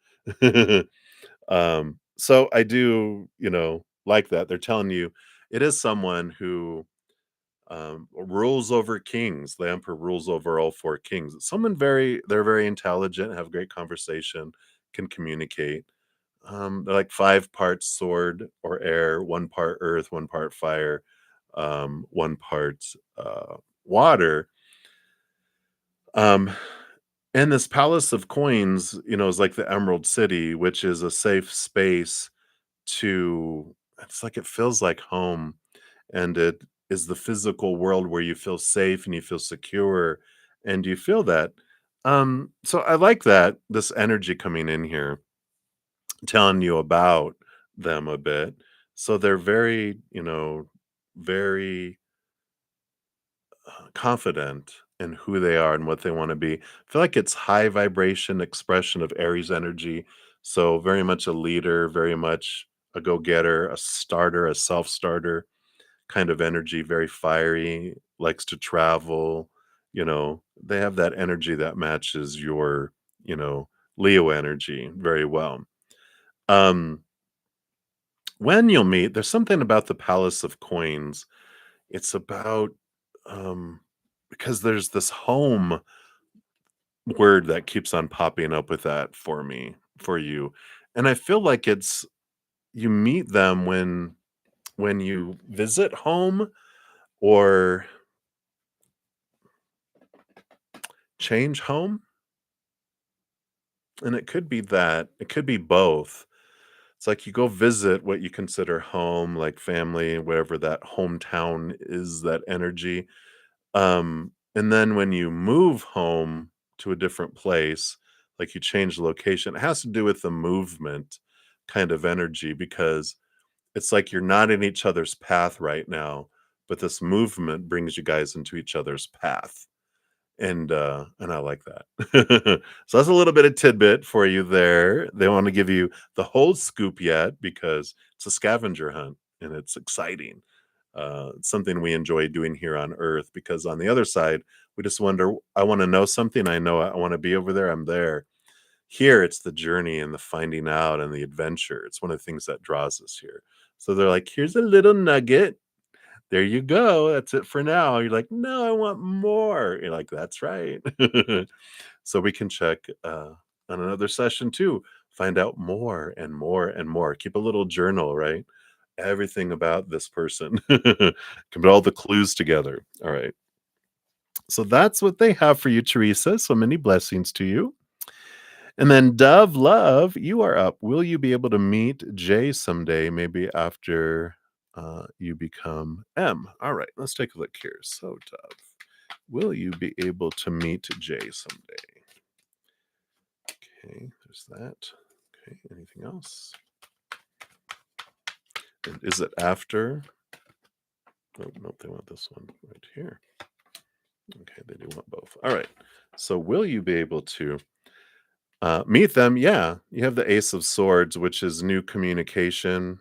So I do, like that. They're telling you it is someone who rules over kings. The Emperor rules over all four kings. It's someone they're very intelligent, have great conversation, can communicate. They're like 5 parts sword or air, 1 part earth, 1 part fire, 1 part, water. Um, and this palace of coins, is like the Emerald City, which is a safe space to it's like it feels like home, and it is the physical world where you feel safe and you feel secure, and you feel that. So I like that, this energy coming in here, telling you about them a bit. So they're very, very confident in who they are and what they want to be. I feel like it's high vibration expression of Aries energy. So very much a leader, very much a go-getter, a starter, a self-starter kind of energy, very fiery, likes to travel. They have that energy that matches your, you know, Leo energy very well. Um, when you'll meet, there's something about the Palace of Coins. It's about um because there's this home word that keeps on popping up with that for me, for you. And I feel like it's you meet them when you visit home or change home. And it could be that, it could be both. It's like you go visit what you consider home, like family, whatever that hometown is, that energy. And then when you move home to a different place, like you change location, it has to do with the movement kind of energy because it's like you're not in each other's path right now, but this movement brings you guys into each other's path. And I like that. So that's a little bit of tidbit for you there. They want to give you the whole scoop yet because it's a scavenger hunt and it's exciting. It's something we enjoy doing here on Earth because on the other side, we just wonder, I want to know something. I know I want to be over there. I'm there. Here, it's the journey and the finding out and the adventure. It's one of the things that draws us here. So they're like, here's a little nugget. There you go. That's it for now. You're like, no, I want more. You're like, that's right. So we can check on another session too. Find out more and more and more. Keep a little journal, right? Everything about this person. Can put all the clues together. All right. So that's what they have for you, Teresa. So many blessings to you. And then Dove Love, you are up. Will you be able to meet Jay someday, maybe after you become M? All right, let's take a look here. So, Dove, will you be able to meet Jay someday? Okay, there's that. Okay, anything else? And is it after? Oh, nope, they want this one right here. Okay, they do want both. All right. So, will you be able to meet them? Yeah, you have the Ace of Swords, which is new communication,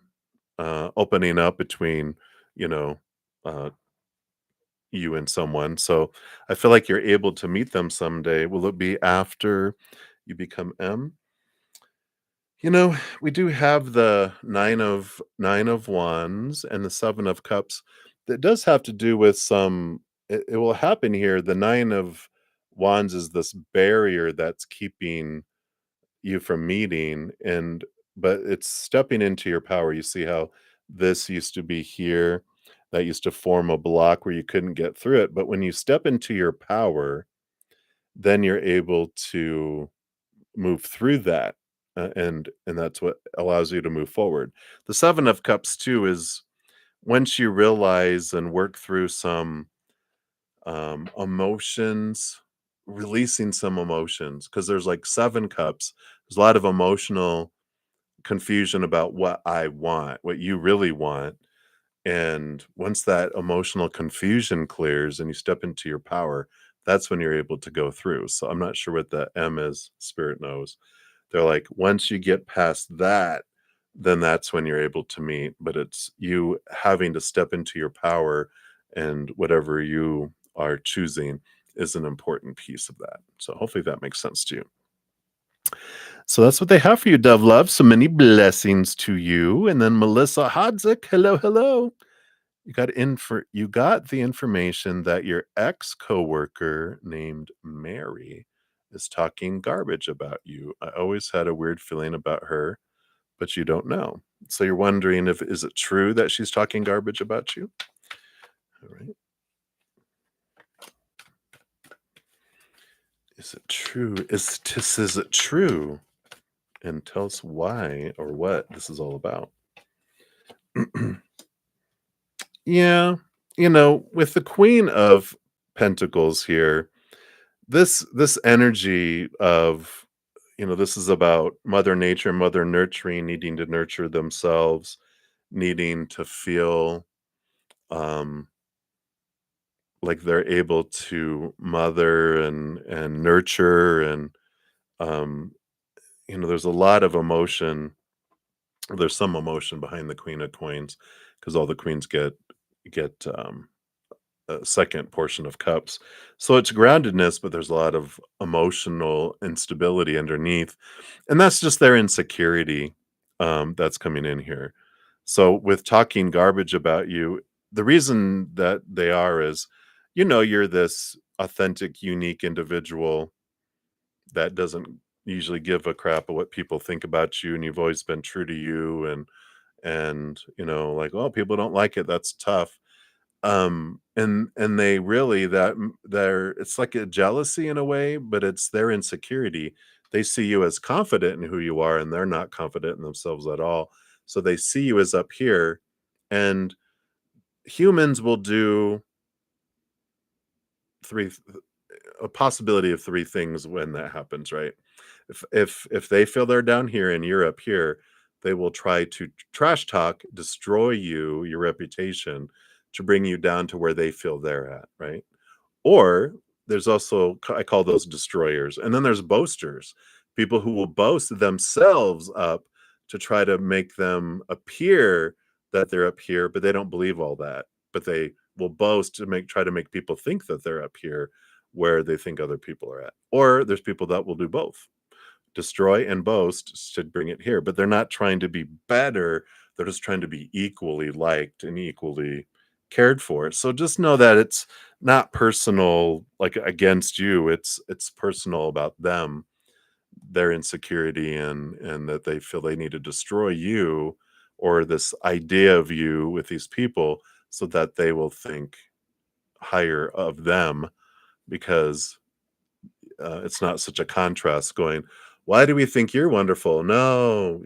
opening up between, you know, uh, you and someone. So I feel like you're able to meet them someday. Will it be after you become M? We do have the nine of wands and the 7 of cups. That does have to do with some. It will happen here. The 9 of wands is this barrier that's keeping you from meeting, but it's stepping into your power. You see how this used to be here, that used to form a block where you couldn't get through it, but when you step into your power, then you're able to move through that, and that's what allows you to move forward. The 7 of cups too is once you realize and work through some emotions, releasing some emotions, because there's like 7 cups. There's a lot of emotional confusion about what I want, what you really want. And once that emotional confusion clears and you step into your power, that's when you're able to go through. So I'm not sure what the M is, Spirit knows. They're like, once you get past that, then that's when you're able to meet. But it's you having to step into your power, and whatever you are choosing is an important piece of that. So hopefully that makes sense to you. So that's what they have for you, Dove Love. So many blessings to you. And then Melissa Hodzik, hello, hello. You got the information that your ex coworker named Mary is talking garbage about you. I always had a weird feeling about her, but you don't know. So you're wondering if is it true that she's talking garbage about you? All right. Is it true? Is it true? And tell us why or what this is all about. Yeah, with the Queen of Pentacles here, this energy of, this is about Mother Nature, Mother nurturing, needing to nurture themselves, needing to feel um like they're able to mother and nurture and um there's a lot of emotion. There's some emotion behind the Queen of Coins because all the queens get a second portion of cups. So it's groundedness, but there's a lot of emotional instability underneath. And that's just their insecurity that's coming in here. So with talking garbage about you, the reason that they are is, you're this authentic, unique individual that doesn't usually give a crap of what people think about you, and you've always been true to you, and like, oh, people don't like it, that's tough. And they really they're it's like a jealousy in a way, but it's their insecurity. They see you as confident in who you are, and they're not confident in themselves at all. So they see you as up here, and humans will do three a possibility of three things when that happens, right? If they feel they're down here and you're up here, they will try to trash talk, destroy you, your reputation, to bring you down to where they feel they're at, right? Or there's also, I call those destroyers. And then there's boasters, people who will boast themselves up to try to make them appear that they're up here, but they don't believe all that. But they will boast to try to make people think that they're up here where they think other people are at. Or there's people that will do both, destroy and boast to bring it here, but they're not trying to be better. They're just trying to be equally liked and equally cared for. So just know that it's not personal, like against you. It's personal about them, their insecurity, and that they feel they need to destroy you or this idea of you with these people so that they will think higher of them because it's not such a contrast going, why do we think you're wonderful? No,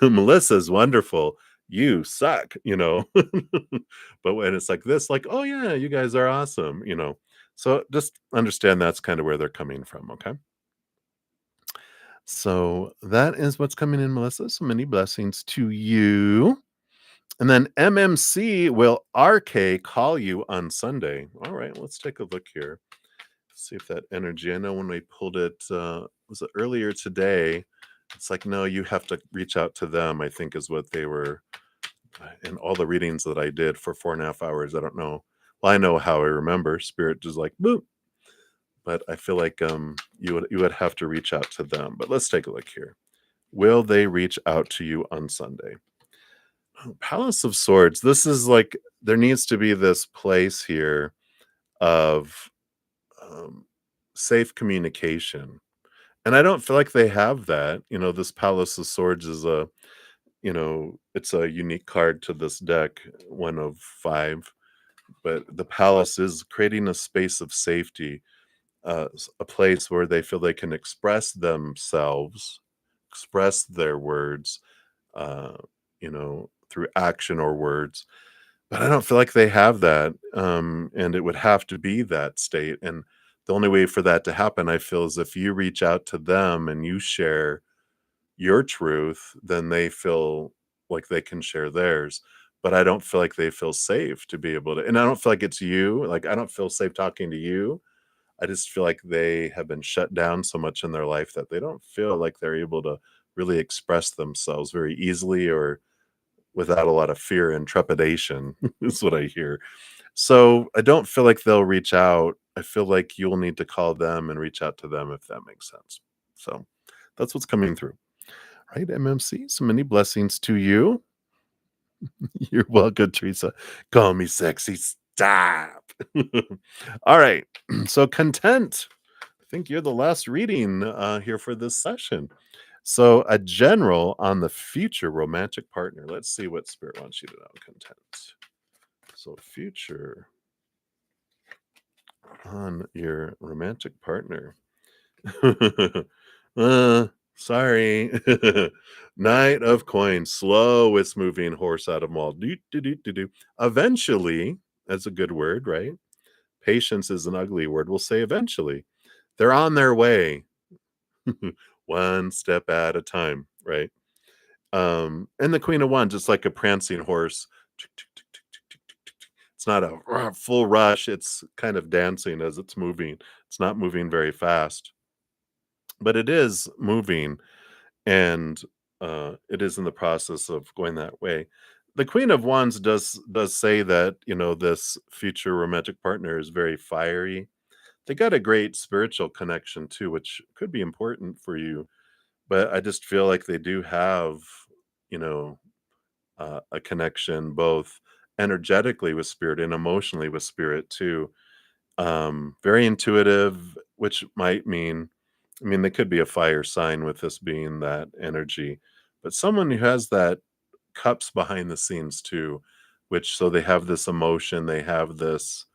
Melissa's wonderful. You suck. But when it's like this, like, oh yeah, you guys are awesome. So just understand that's kind of where they're coming from. Okay. So that is what's coming in, Melissa. So many blessings to you. And then MMC will RK call you on Sunday. All right, let's take a look here. See if that energy. I know when we pulled it, was it earlier today? It's like, no, you have to reach out to them, I think is what they were in all the readings that I did for 4.5 hours. I don't know. Well, I know how I remember. Spirit just like boop. But I feel like you would have to reach out to them. But let's take a look here. Will they reach out to you on Sunday? Oh, Palace of Swords. This is like there needs to be this place here of um, safe communication. And I don't feel like they have that. This Palace of Swords is it's a unique card to this deck, one of five. But the Palace is creating a space of safety, a place where they feel they can express themselves, express their words, uh, through action or words. But I don't feel like they have that, and it would have to be that state, and the only way for that to happen, I feel, is if you reach out to them and you share your truth, then they feel like they can share theirs, but I don't feel like they feel safe to be able to, and I don't feel like it's you, like, I don't feel safe talking to you. I just feel like they have been shut down so much in their life that they don't feel like they're able to really express themselves very easily or without a lot of fear and trepidation is what I hear. So I don't feel like they'll reach out. I feel like you'll need to call them and reach out to them if that makes sense. So that's what's coming through. Right, MMC. So many blessings to you. You're welcome, Teresa. Call me sexy. Stop. All right. So content. think you're the last reading here for this session. So, a general on the future romantic partner. Let's see what Spirit wants you to know. Content. So, future on your romantic partner. uh, sorry. Knight of coins, slowest moving horse out of them all. Do, do, do, do, do. Eventually, that's a good word, right? Patience is an ugly word. We'll say eventually. They're on their way. One step at a time, right? And the Queen of Wands, just like a prancing horse. It's not a full rush. It's kind of dancing as it's moving. It's not moving very fast, but it is moving, and it is in the process of going that way. The Queen of Wands does say that this future romantic partner is very fiery. They got a great spiritual connection too, which could be important for you. But I just feel like they do have, you know, a connection both energetically with spirit and emotionally with spirit too. Very intuitive, which might mean, I mean, they could be a fire sign with this being that energy, but someone who has that cups behind the scenes too, which so they have this emotion, they have this,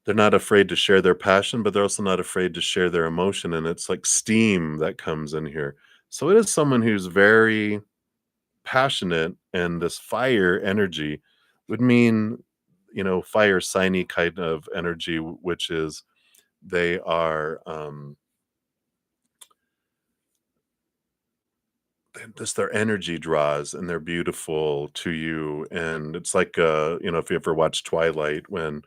they're not afraid to share their passion, but they're also not afraid to share their emotion. And it's like steam that comes in here. So it is someone who's very passionate, and this fire energy would mean, fire signy kind of energy, which is they are just their energy draws, and they're beautiful to you. And it's like if you ever watch Twilight, when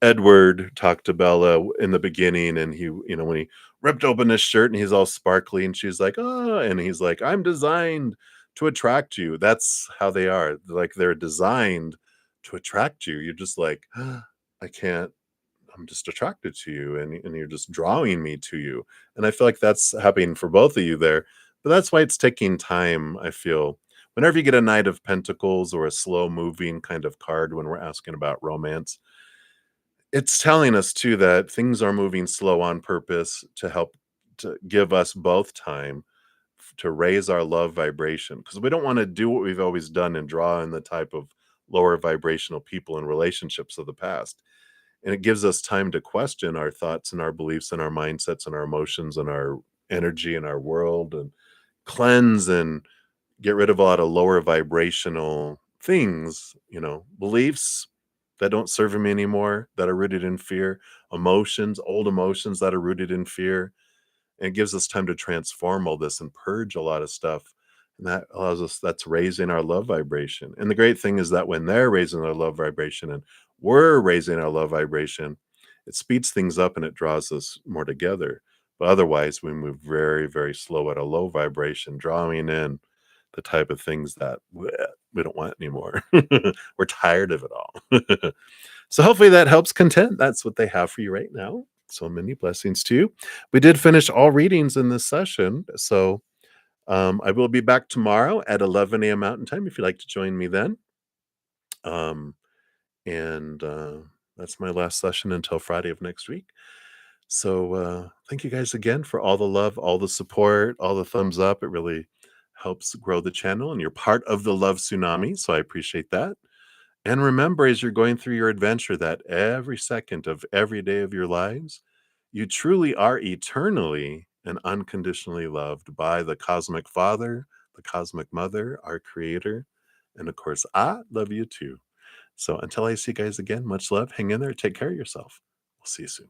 Edward talked to Bella in the beginning, and when he ripped open his shirt and he's all sparkly, and she's like, oh, and he's like, I'm designed to attract you. That's how they are. Like, they're designed to attract you. You're just like, I can't, I'm just attracted to you, and you're just drawing me to you. And I feel like that's happening for both of you there. But that's why it's taking time, I feel. Whenever you get a Knight of Pentacles or a slow moving kind of card when we're asking about romance, it's telling us too that things are moving slow on purpose to help to give us both time to raise our love vibration, because we don't want to do what we've always done and draw in the type of lower vibrational people and relationships of the past. And it gives us time to question our thoughts and our beliefs and our mindsets and our emotions and our energy and our world, and cleanse and get rid of a lot of lower vibrational things, beliefs that don't serve me anymore, that are rooted in fear, emotions, old emotions that are rooted in fear. And it gives us time to transform all this and purge a lot of stuff. And that allows us, that's raising our love vibration. And the great thing is that when they're raising their love vibration and we're raising our love vibration, it speeds things up and it draws us more together. But otherwise, we move very, very slow at a low vibration, drawing in the type of things that we don't want anymore. We're tired of it all. So hopefully that helps content. That's what they have for you right now. So many blessings to you. We did finish all readings in this session. So I will be back tomorrow at 11 a.m. Mountain Time if you'd like to join me then. Um, and that's my last session until Friday of next week. So thank you guys again for all the love, all the support, all the thumbs up. It really helps grow the channel, and you're part of the love tsunami. So I appreciate that. And remember, as you're going through your adventure, that every second of every day of your lives, you truly are eternally and unconditionally loved by the Cosmic Father, the Cosmic Mother, our Creator. And of course, I love you too. So until I see you guys again, much love. Hang in there. Take care of yourself. We'll see you soon.